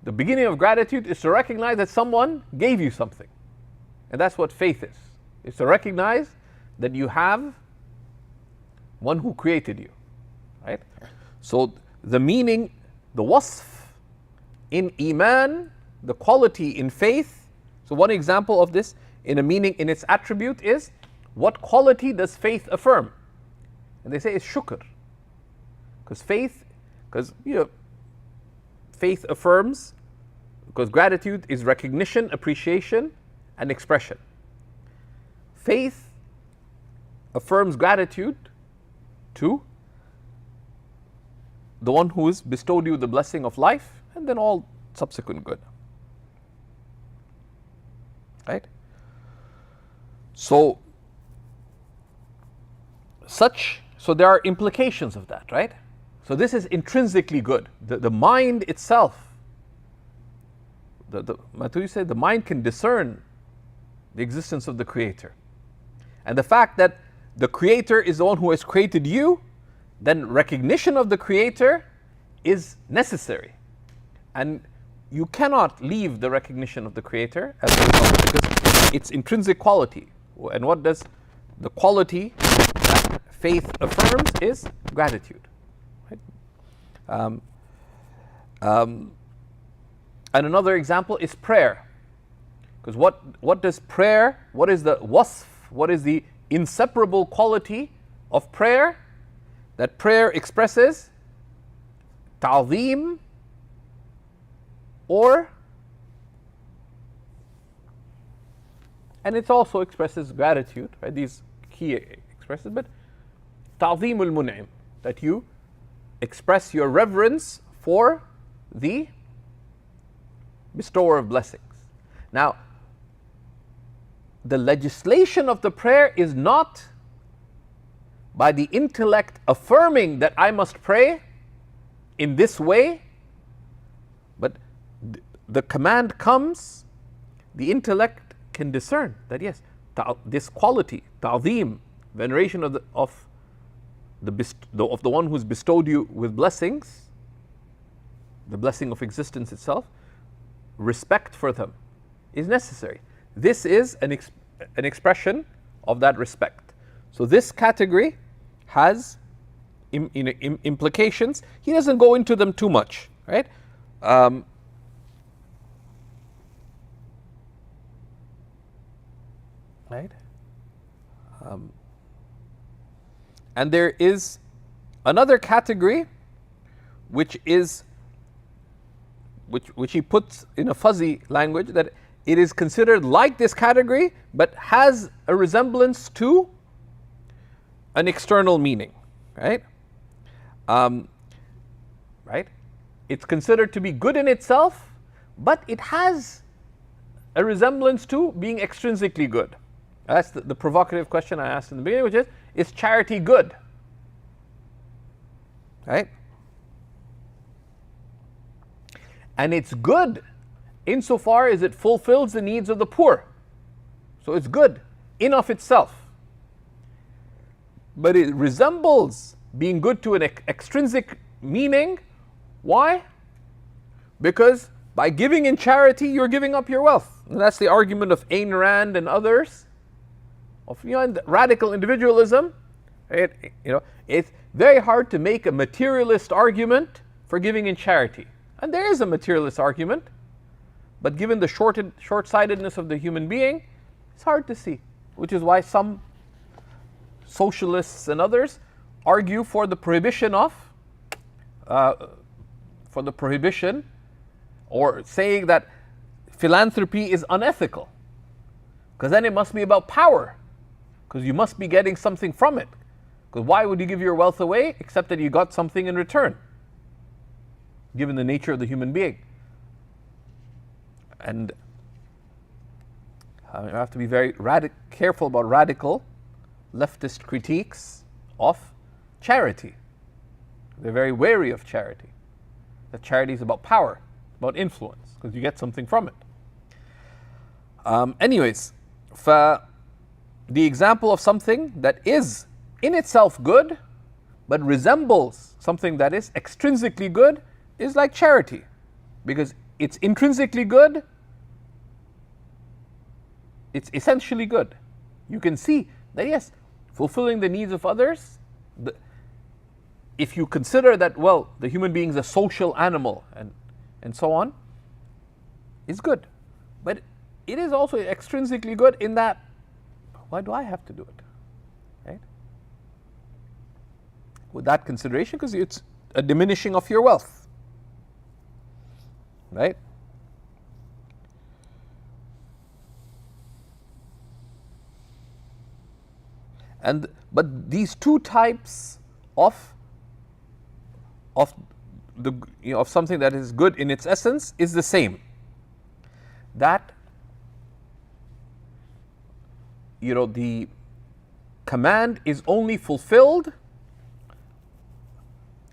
the beginning of gratitude is to recognize that someone gave you something. And that's what faith is. It's to recognize that you have one who created you. Right? So the meaning, the wasf in iman, the quality in faith. So one example of this in a meaning in its attribute is, what quality does faith affirm? And they say it's shukr. Because faith affirms, because gratitude is recognition, appreciation, and expression. Faith affirms gratitude to the one who has bestowed you the blessing of life, and then all subsequent good. Right? So there are implications of that, right? So this is intrinsically good. The mind itself, Matthew said, the mind can discern the existence of the Creator. And the fact that the Creator is the one who has created you, then recognition of the Creator is necessary. And you cannot leave the recognition of the Creator as a result, because it's intrinsic quality. And what does the quality that faith affirms is gratitude. Right? And another example is prayer. Because what does prayer, what is the wasf, what is the inseparable quality of prayer? That prayer expresses ta'zeem and it also expresses gratitude, right? These key expresses, but ta'zeem al-mun'im, that you express your reverence for the bestower of blessings. Now, the legislation of the prayer is not by the intellect affirming that I must pray in this way, but the command comes, the intellect can discern that yes, this quality, ta'zeem, veneration of the one who's bestowed you with blessings, the blessing of existence itself, respect for them is necessary. This is an expression of that respect. So this category has implications. He doesn't go into them too much, right? Right? And there is another category which he puts in a fuzzy language, that it is considered like this category but has a resemblance to an external meaning, right? Right? It's considered to be good in itself, but it has a resemblance to being extrinsically good. That's the provocative question I asked in the beginning, which is charity good? Right? And it's good insofar as it fulfills the needs of the poor. So it's good in of itself. But it resembles being good to an extrinsic meaning. Why? Because by giving in charity, you're giving up your wealth. And that's the argument of Ayn Rand and others, of radical individualism. It's very hard to make a materialist argument for giving in charity. And there is a materialist argument, but given the short-sightedness of the human being, it's hard to see. Which is why some socialists and others argue for the prohibition or saying that philanthropy is unethical, because then it must be about power, because you must be getting something from it. Because why would you give your wealth away except that you got something in return, given the nature of the human being? And you have to be very careful about radical leftist critiques of charity. They're very wary of charity. That charity is about power, about influence, because you get something from it. Anyways, the example of something that is in itself good, but resembles something that is extrinsically good, is like charity. Because it's intrinsically good, it's essentially good. You can see that, yes, fulfilling the needs of others, if you consider that, well, the human being is a social animal and so on, is good. But it is also extrinsically good in that, why do I have to do it? Right? With that consideration, because it's a diminishing of your wealth. Right? But these two types of something that is good in its essence is the same. That the command is only fulfilled,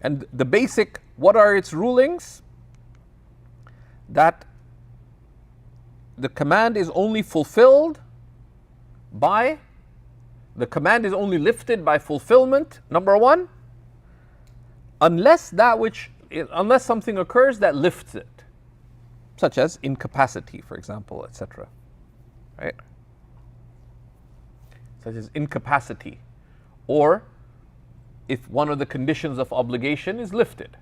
and the basic, what are its rulings? That the command is only fulfilled by, the command is only lifted by fulfillment, number one, unless something occurs that lifts it, such as incapacity, for example, etc. Right? Such as incapacity, or if one of the conditions of obligation is lifted,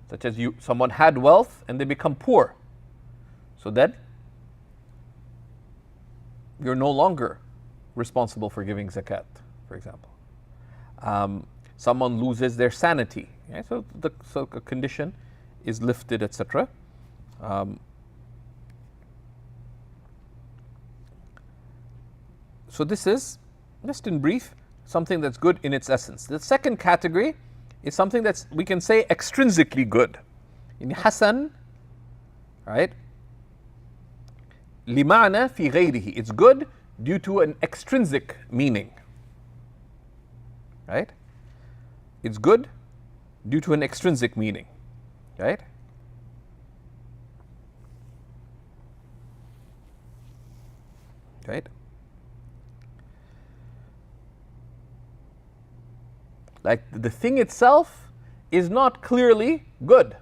such as someone had wealth and they become poor, so that you're no longer responsible for giving zakat, for example. Someone loses their sanity, so a condition is lifted, etc. So this is, just in brief, something that's good in its essence. The second category is something that's, we can say, extrinsically good. In Hasan, right? لِمَعْنَى فِي غَيْرِهِ. It's good due to an extrinsic meaning. Right? It's good due to an extrinsic meaning. Right? Right? Like the thing itself is not clearly good,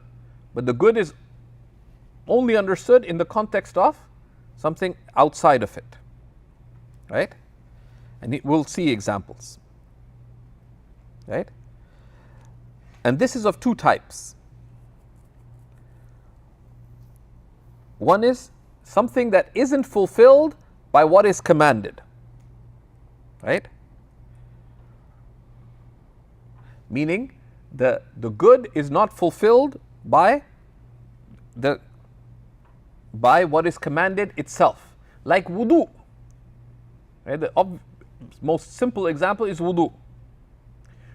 but the good is only understood in the context of something outside of it. Right? And we'll see examples. Right? And this is of two types. One is something that isn't fulfilled by what is commanded. Right? Meaning the good is not fulfilled by what is commanded itself. Like wudu. Right? The most simple example is wudu.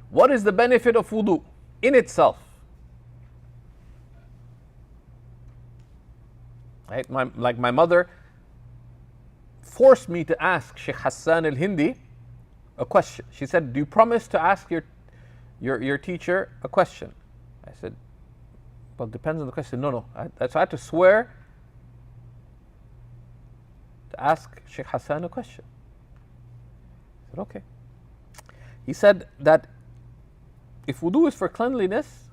What is the benefit of wudu in itself? Right? My mother forced me to ask Shaykh Hassan al-Hindi a question. She said, do you promise to ask your teacher a question? I said, well, depends on the question. No. So I had to swear to ask Shaykh Hassan a question. I said, okay. He said that if wudu is for cleanliness,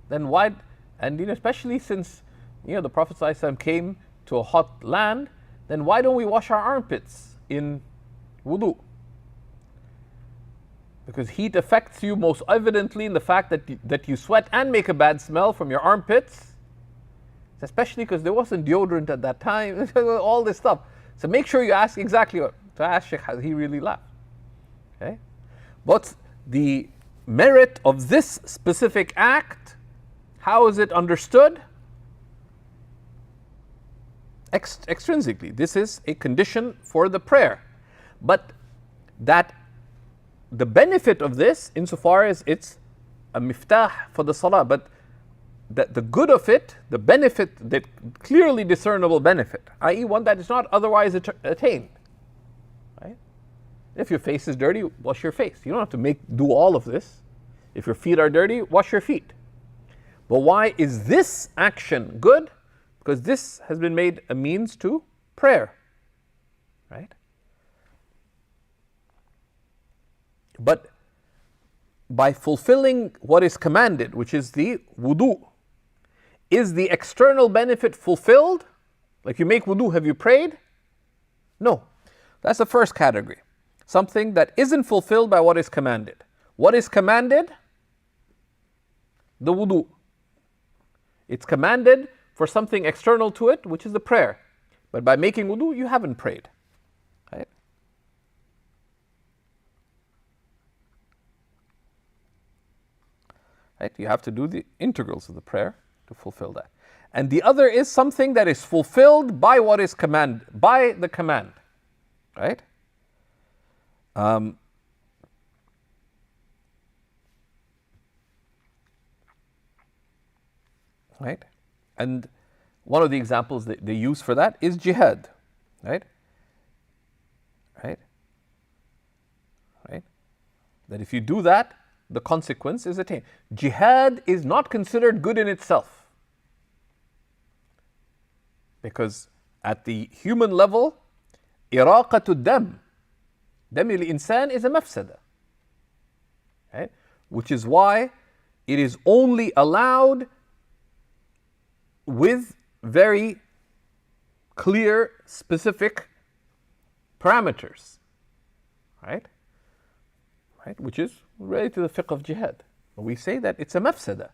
then why, and especially since the Prophet ﷺ came to a hot land, then why don't we wash our armpits in wudu? Because heat affects you most evidently in the fact that you sweat and make a bad smell from your armpits, especially because there wasn't deodorant at that time, all this stuff. So make sure you ask exactly what. So I asked Shaykh, he really laughed. Okay? What's the merit of this specific act? How is it understood? Extrinsically, this is a condition for the prayer. But that the benefit of this, insofar as it's a miftah for the salah, but the good of it, the benefit, the clearly discernible benefit, i.e. one that is not otherwise attained. Right? If your face is dirty, wash your face. You don't have to do all of this. If your feet are dirty, wash your feet. But why is this action good? Because this has been made a means to prayer. Right? But by fulfilling what is commanded, which is the wudu, is the external benefit fulfilled? Like you make wudu, have you prayed? No. That's the first category. Something that isn't fulfilled by what is commanded. What is commanded? The wudu. It's commanded for something external to it, which is the prayer. But by making wudu, you haven't prayed. Right? Right? You have to do the integrals of the prayer to fulfill that. And the other is something that is fulfilled by what is commanded, by the command. Right? Right? And one of the examples that they use for that is jihad. Right? Right? Right? That if you do that, the consequence is attained. Jihad is not considered good in itself. Because at the human level, iraqatu dam al-insan is a mafsada. Right? Which is why it is only allowed with very clear, specific parameters. Right? Right? Which is related to the fiqh of jihad. We say that it's a mafsada.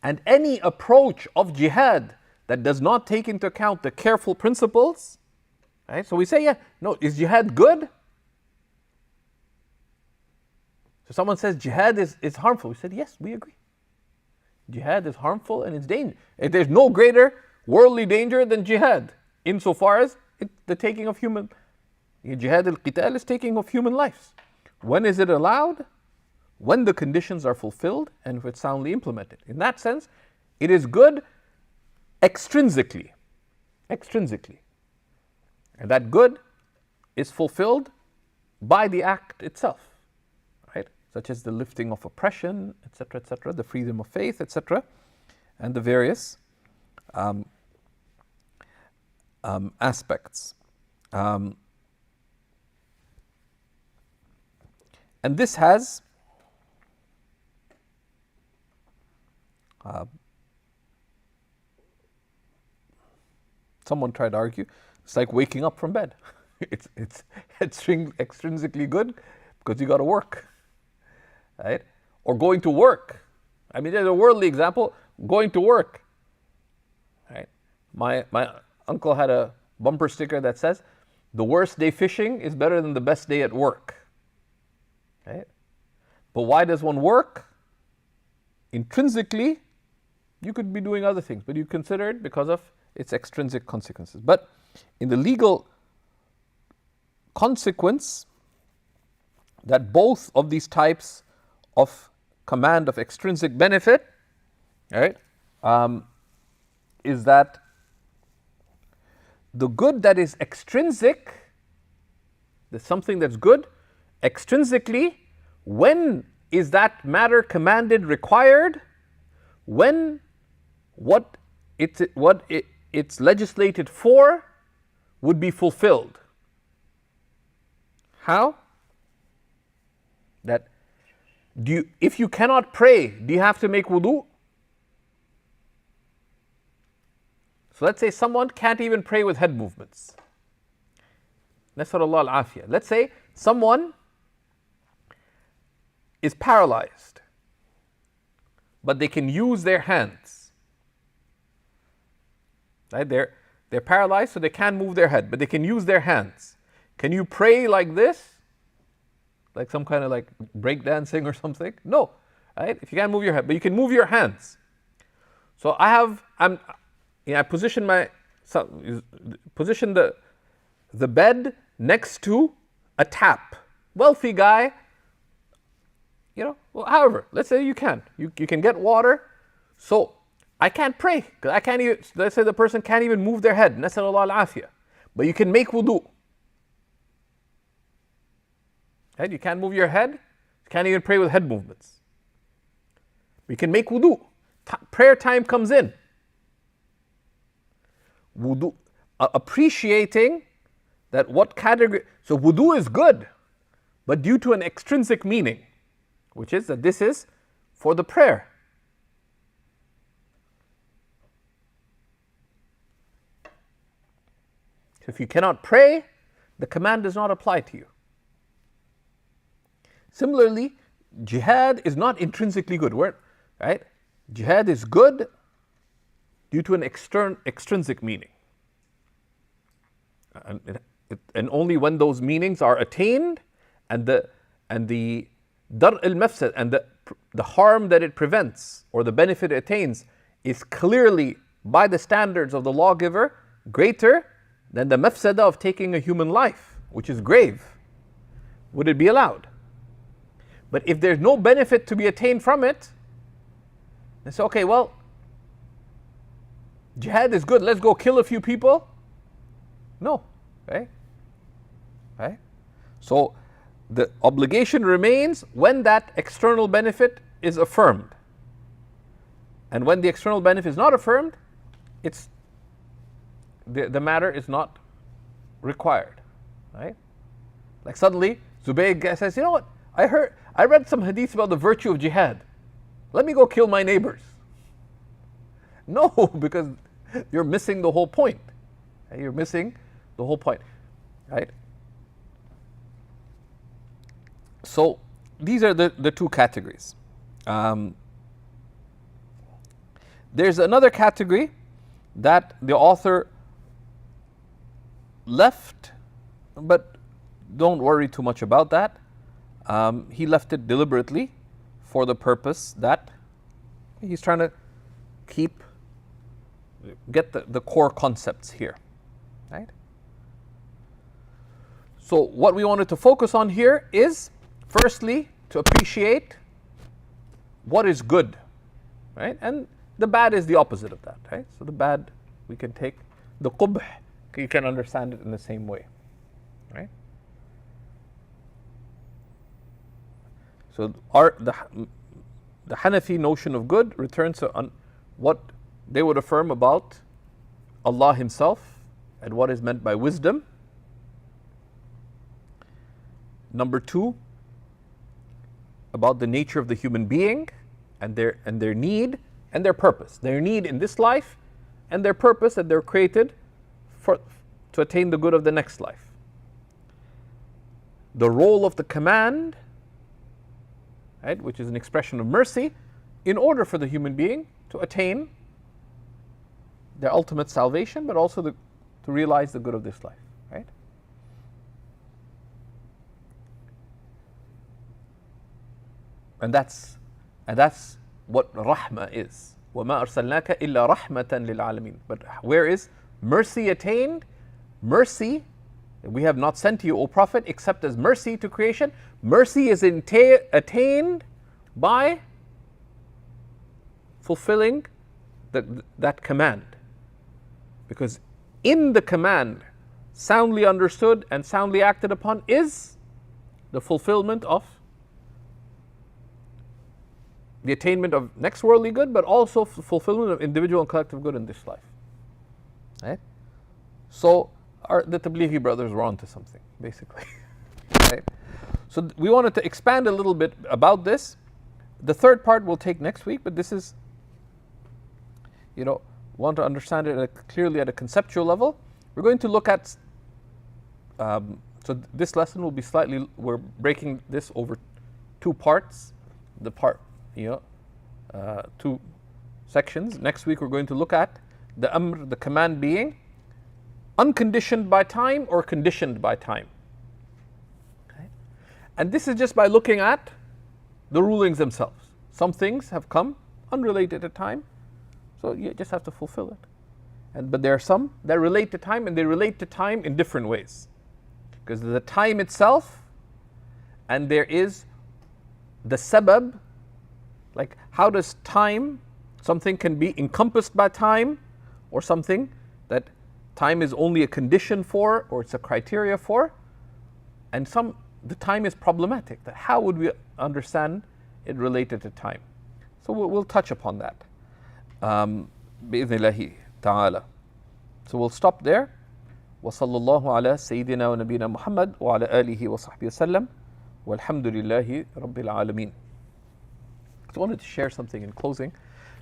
And any approach of jihad that does not take into account the careful principles, right? So we say, yeah, no, is jihad good? So someone says jihad is harmful. We said, yes, we agree. Jihad is harmful and it's dangerous. There's no greater worldly danger than jihad, insofar as the taking of human. Jihad al-qital is taking of human lives. When is it allowed? When the conditions are fulfilled and if it's soundly implemented. In that sense, it is good extrinsically. Extrinsically. And that good is fulfilled by the act itself. Right? Such as the lifting of oppression, etc., the freedom of faith, etc., and the various aspects. And this has someone tried to argue, it's like waking up from bed. it's extrinsically good because you got to work, right? Or going to work. I mean, there's a worldly example, going to work, right? My uncle had a bumper sticker that says, the worst day fishing is better than the best day at work. Right? But why does one work? Intrinsically, you could be doing other things, but you consider it because of its extrinsic consequences. But in the legal consequence, that both of these types of command of extrinsic benefit, right, is that the good that is extrinsic, there's something that's good, extrinsically, when is that matter commanded required? When what it's legislated for would be fulfilled. How? That if you cannot pray, do you have to make wudu? So let's say someone can't even pray with head movements. Nasrullah al-afiyah. Let's say someone is paralyzed, but they can use their hands. Right? They're paralyzed, so they can't move their head, but they can use their hands. Can you pray like this? Like some kind of like breakdancing or something? No. Right? If you can't move your head, but you can move your hands. So I position the bed next to a tap. Wealthy guy, well, however, let's say you can get water. So I can't pray because I can't even, let's say the person can't even move their head. Nasrullah al-afiyah. But you can make wudu. Right? You can't move your head. You can't even pray with head movements. We can make wudu. Prayer time comes in. Wudu, appreciating that what category. So wudu is good, but due to an extrinsic meaning, which is that this is for the prayer. If you cannot pray, the command does not apply to you. Similarly, jihad is not intrinsically good, right? Jihad is good due to an extrinsic meaning. And only when those meanings are attained and the dar al-mafsad and the harm that it prevents or the benefit it attains is clearly, by the standards of the lawgiver, greater than the mafsada of taking a human life, which is grave, would it be allowed? But if there's no benefit to be attained from it, then say, okay, well, jihad is good, let's go kill a few people. No, right? Right? So the obligation remains when that external benefit is affirmed. And when the external benefit is not affirmed, it's the matter is not required, right? Like suddenly, Zubayr says, you know what? I read some hadith about the virtue of jihad. Let me go kill my neighbors. No, because you're missing the whole point. You're missing the whole point, right? So these are the two categories. There's another category that the author left, but don't worry too much about that. He left it deliberately for the purpose that he's trying to get the core concepts here, right? So what we wanted to focus on here is, firstly, to appreciate what is good, right? And the bad is the opposite of that, right? So the bad, we can take the qubh, you can understand it in the same way, right? So the Hanafi notion of good returns to what they would affirm about Allah Himself and what is meant by wisdom. Number two, about the nature of the human being and their need and their purpose. Their need in this life and their purpose that they're created to attain the good of the next life. The role of the command, right, which is an expression of mercy, in order for the human being to attain their ultimate salvation, but also to realize the good of this life, right? And that's what rahmah is. وَمَا أَرْسَلْنَاكَ إِلَّا رَحْمَةً لِلْعَالَمِينَ. But where is mercy attained? Mercy, we have not sent you, O Prophet, except as mercy to creation. Mercy is attained by fulfilling that command. Because in the command, soundly understood and soundly acted upon, is the fulfillment of the attainment of next worldly good, but also fulfillment of individual and collective good in this life. Right? So the Tablighi brothers were onto something, basically. Right? So we wanted to expand a little bit about this. The third part we'll take next week, but this is, want to understand it clearly at a conceptual level. We're going to look at, so this lesson will be we're breaking this over two parts. Two sections. Next week we're going to look at the amr, the command being unconditioned by time or conditioned by time. Okay? And this is just by looking at the rulings themselves. Some things have come unrelated to time, so you just have to fulfill it. But there are some that relate to time, and they relate to time in different ways. Because there's the time itself, and there is the sabab. Like, how does something can be encompassed by time, or something that time is only a condition for, or it's a criteria for, and the time is problematic. That how would we understand it related to time? So we'll touch upon that. بإذن ta'ala. So we'll stop there. وصلى الله على سيدنا ونبينا محمد وعلى آله وصحبه وسلم Walhamdulillahi Rabbil Alameen. I wanted to share something in closing.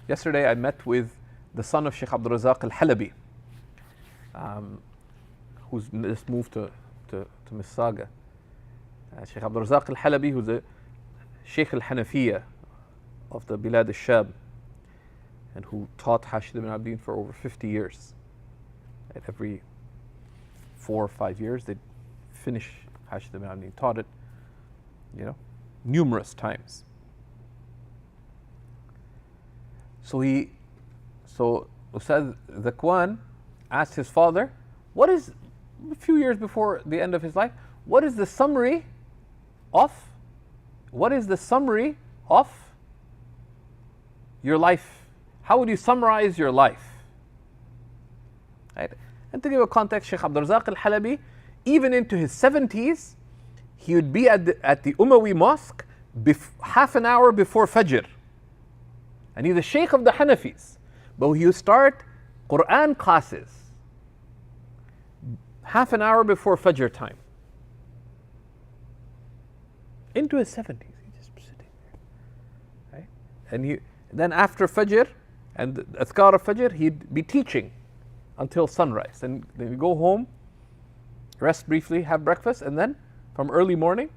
Yesterday I met with the son of Shaykh Abdul Razak al-Halabi, who's just moved to Mississauga. Shaykh Abdul Razak al-Halabi, who's a Shaykh al-Hanafiya of the Bilad al-Sham, and who taught Hashid ibn Abdin for over 50 years. And every 4 or 5 years they'd finish Hashid ibn Abdin, taught it, numerous times. So Ustad Zakwan asked his father, a few years before the end of his life, what is the summary of your life? How would you summarize your life? Right? And to give a context, Shaykh Abdul Razak al-Halabi, even into his 70s, he would be at the Umayyad mosque half an hour before Fajr. And he's a Shaykh of the Hanafis. But he would start Quran classes half an hour before Fajr time. Into his 70s, he's just sitting there. Right? And then after Fajr and the Azkar of Fajr, he'd be teaching until sunrise. And then he'd go home, rest briefly, have breakfast, and then from early morning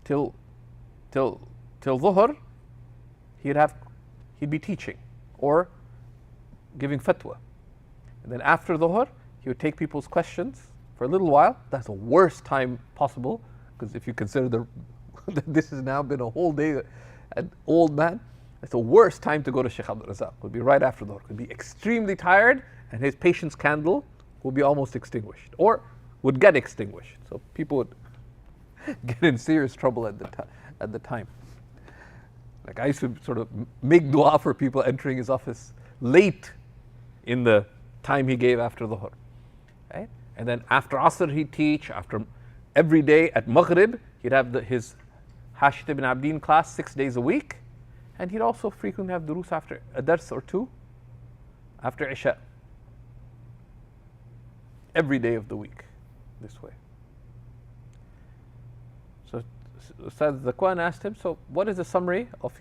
till Dhuhr, he'd be teaching or giving fatwa. And then after Dhuhr, he would take people's questions for a little while. That's the worst time possible, because if you consider this has now been a whole day, an old man, that's the worst time to go to Shaykh Abdul Razak. Would be right after Dhuhr. Would be extremely tired, and his patience candle will be almost extinguished, or would get extinguished. So people would get in serious trouble at the time. Like I used to sort of make dua for people entering his office late in the time he gave after Dhuhr. Right? And then after Asr he'd teach, after every day at Maghrib, he'd have his Hashid ibn Abdin class 6 days a week, and he'd also frequently have durus after a dars or two after Isha. Every day of the week, this way. So Ustad Zakwan asked him, so what is the summary of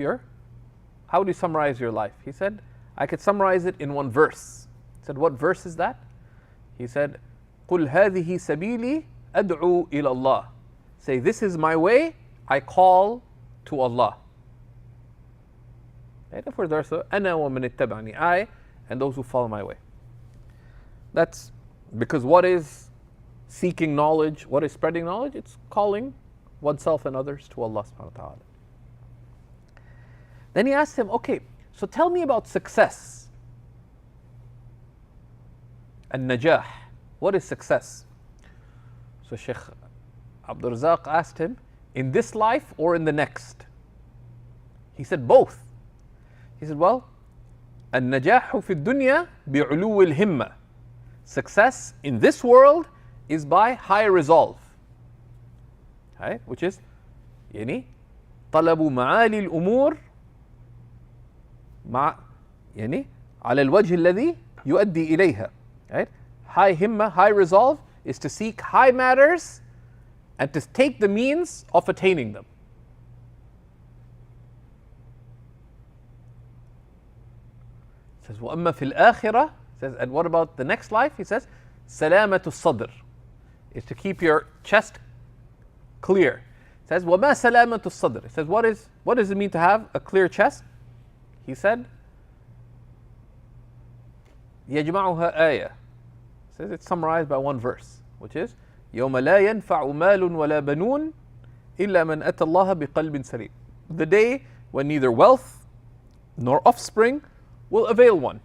how would you summarize your life? He said, I could summarize it in one verse. He said, what verse is that? He said, قُلْ هَذِهِ سَبِيلِي أَدْعُو إِلَى اللَّهِ. Say, this is my way, I call to Allah. Right? Therefore, there's أَنَا وَمَنِ اتَّبَعَنِي, I and those who follow my way. That's because what is seeking knowledge, what is spreading knowledge? It's calling oneself and others to Allah subhanahu wa ta'ala. Then he asked him, okay, so tell me about success. An-najah. What is success? So Shaykh Abdul Razak asked him, in this life or in the next? He said, both. He said, well, an-najahu fi dunya bi'ulu al-himma. Success in this world is by high resolve. Right? Which is, طلب معالي الأمور على الوجه الذي يؤدي إليها. Right? High himma, high resolve, is to seek high matters and to take the means of attaining them. He says, وَأَمَّا فِي الْآخِرَةِ, says, and what about the next life? He says, سَلَامَةُ الصَّدْرِ, is to keep your chest clear. He says, وَمَا سَلَامَةُ الصَّدْرِ. He says, what does it mean to have a clear chest? He said, يَجْمَعُهَا آيَةٌ. He says, it's summarized by one verse, which is, يَوْمَ لَا يَنْفَعُ مَالٌ وَلَا بَنُونَ إِلَّا مَنْ أَتَى اللَّهَ بِقَلْبٍ سَلِيمٍ. The day when neither wealth nor offspring will avail one,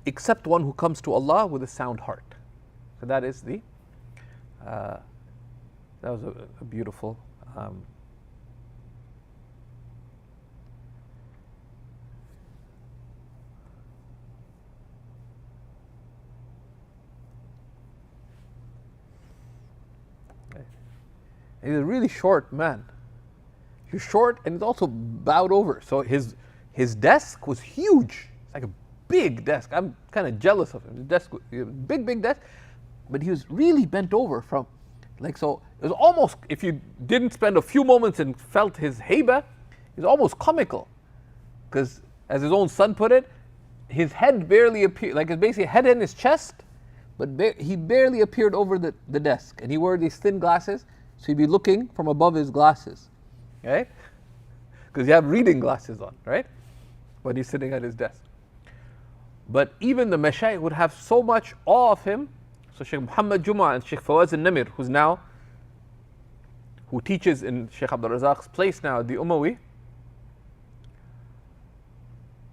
except one who comes to Allah with a sound heart. So that is that was a beautiful he's a really short man. He's short and he's also bowed over. So his desk was huge. It's like a big desk. I'm kind of jealous of him. His desk, big desk. But he was really bent over Like, so it was almost, if you didn't spend a few moments and felt his haiba, it's almost comical. Because, as his own son put it, his head barely appeared, like it's basically head in his chest, but he barely appeared over the desk. And he wore these thin glasses, so he'd be looking from above his glasses, right? Because you have reading glasses on, right? When he's sitting at his desk. But even the mashayikh would have so much awe of him. So Shaykh Muhammad Juma and Shaykh Faraz Namir, who teaches in Shaykh Abdul Razak's place now at the Umawi,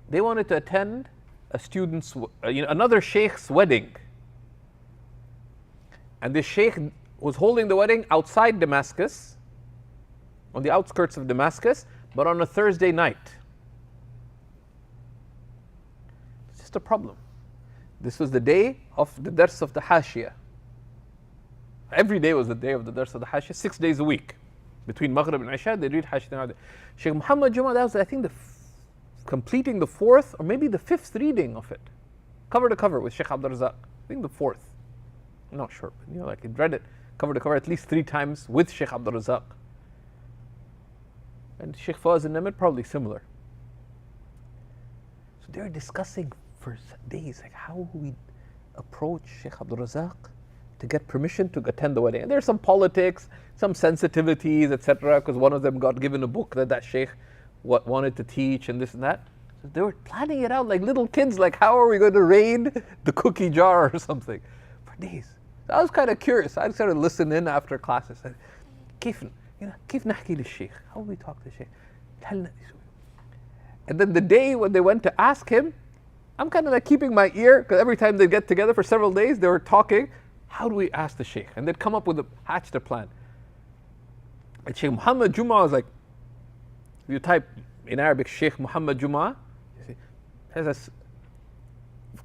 they wanted to attend a student's, another sheikh's wedding. And this sheikh was holding the wedding outside Damascus, on the outskirts of Damascus, but on a Thursday night. It's just a problem. This was the day of the dars of the Hashiyah. Every day was the day of the dars of the Hashiyah, 6 days a week. Between Maghrib and Isha, they read Hashiyah. Shaykh Muhammad Juma, that was, I think, completing the fourth or maybe the fifth reading of it. Cover to cover with Shaykh Abdul Razak. I think the fourth. I'm not sure, but like he'd read it cover to cover at least 3 times with Shaykh Abdul Razak. And Shaykh Fawaz al-Namir probably similar. So they were discussing for days, like how will we approach Shaykh Abdul Razak to get permission to attend the wedding. And there's some politics, some sensitivities, etc. Because one of them got given a book that Shaykh wanted to teach and this and that. So they were planning it out like little kids, like how are we going to raid the cookie jar or something for days. So I was kind of curious. I started listening in after classes. I said, كيف نحكي للشيخ? How will we talk to the Shaykh? And then the day when they went to ask him, I'm kind of like keeping my ear, because every time they get together for several days, they were talking, how do we ask the Shaykh? And they'd come up with hatched a plan. And Shaykh Muhammad Juma was like, if you type in Arabic Shaykh Muhammad Juma, you see, has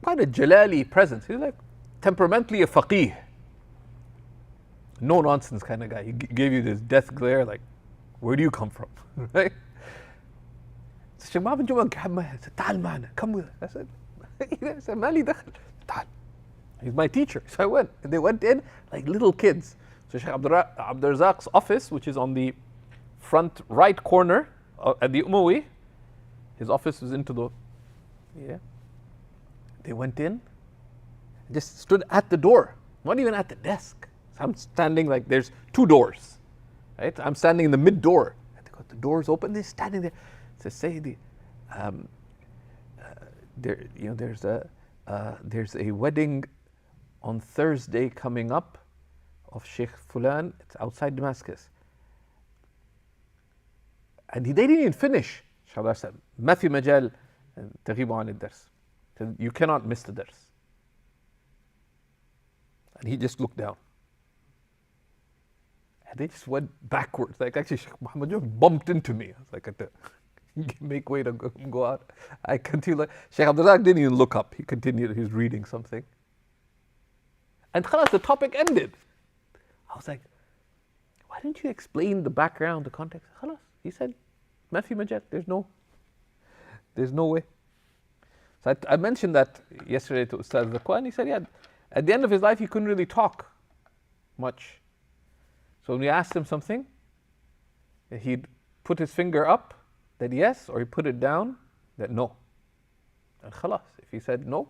quite a Jalali presence. He's like temperamentally a faqih. No nonsense kind of guy. He gave you this death glare, like, where do you come from? Right? So Shaykh Muhammad Juma said, تعال معنا, come with us. I said, مالي دخل, تعال. He's my teacher. So I went. And they went in like little kids. So Shaykh Abdul Razak's office, which is on the front right corner at the Umawi, his office was into the, They went in, just stood at the door, not even at the desk. So I'm standing like, there's 2 doors, right? I'm standing in the mid door. And they got the doors open, they're standing there. So Sayyidi, there's a wedding on Thursday coming up of Sheikh Fulan. It's outside Damascus. And they didn't even finish. Inshallah said, ما في مجال تغيب عن الدرس. You cannot miss the dars. And he just looked down. And they just went backwards. Like actually Shaykh Muhammad just bumped into me. I was like, make way to go out. I continued. Shaykh Abdul Razak didn't even look up. He continued, he was reading something. And khalas, the topic ended. I was like, why didn't you explain the background, the context? Khalas. He said, ما في مجال. There's no way. So I mentioned that yesterday to Ustaz Zakwan. He said, yeah, at the end of his life, he couldn't really talk much. So when we asked him something, he'd put his finger up, that yes, or he put it down, that no. And khalas. If he said no,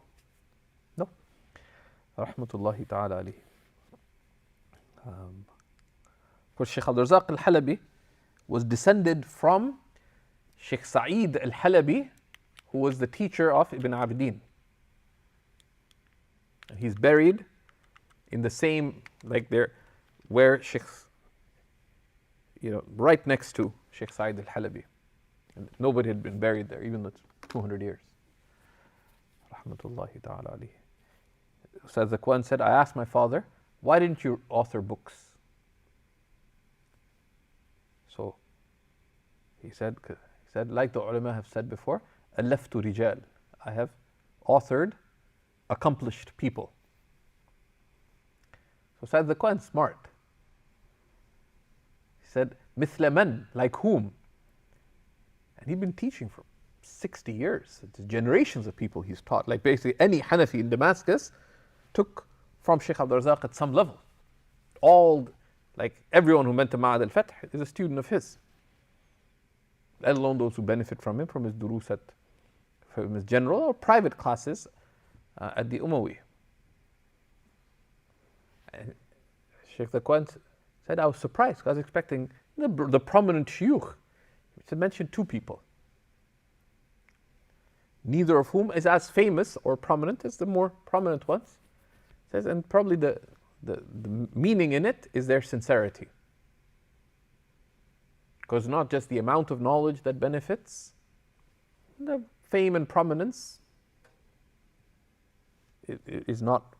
no. Rahmatullahi ta'ala alayhi. Of course, Shaykh Abdul Razak al-Halabi was descended from Shaykh Sa'id al-Halabi, who was the teacher of Ibn Abidin. And he's buried in the same, like there, where Shaykh, right next to Shaykh Sa'id al-Halabi. And nobody had been buried there, even though it's 200 years. Rahmatullahi ta'ala alayhi. Ustaz Zakwan said, I asked my father, why didn't you author books? So he said, like the ulama have said before, ألفت رجال. I have authored accomplished people. So Ustaz Zakwan smart. He said, مثل من, like whom? And he'd been teaching for 60 years. It's generations of people he's taught. Like basically any Hanafi in Damascus took from Shaykh Abdul Razak at some level. All Like everyone who went to Ma'ad al-Fath is a student of his, let alone those who benefit from him, from his durus from his general or private classes at the Umawi. And Shaykh Zakwan said, I was surprised, because I was expecting the prominent shuyukh to mention two people, neither of whom is as famous or prominent as the more prominent ones. Says, and probably the meaning in it is their sincerity. Because not just the amount of knowledge that benefits, the fame and prominence is not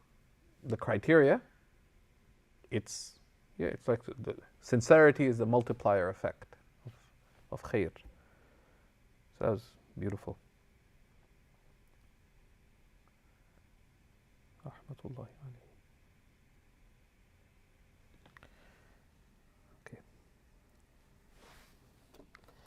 the criteria. It's like the sincerity is the multiplier effect of khair. So that was beautiful. Rahmatullahi alayhi.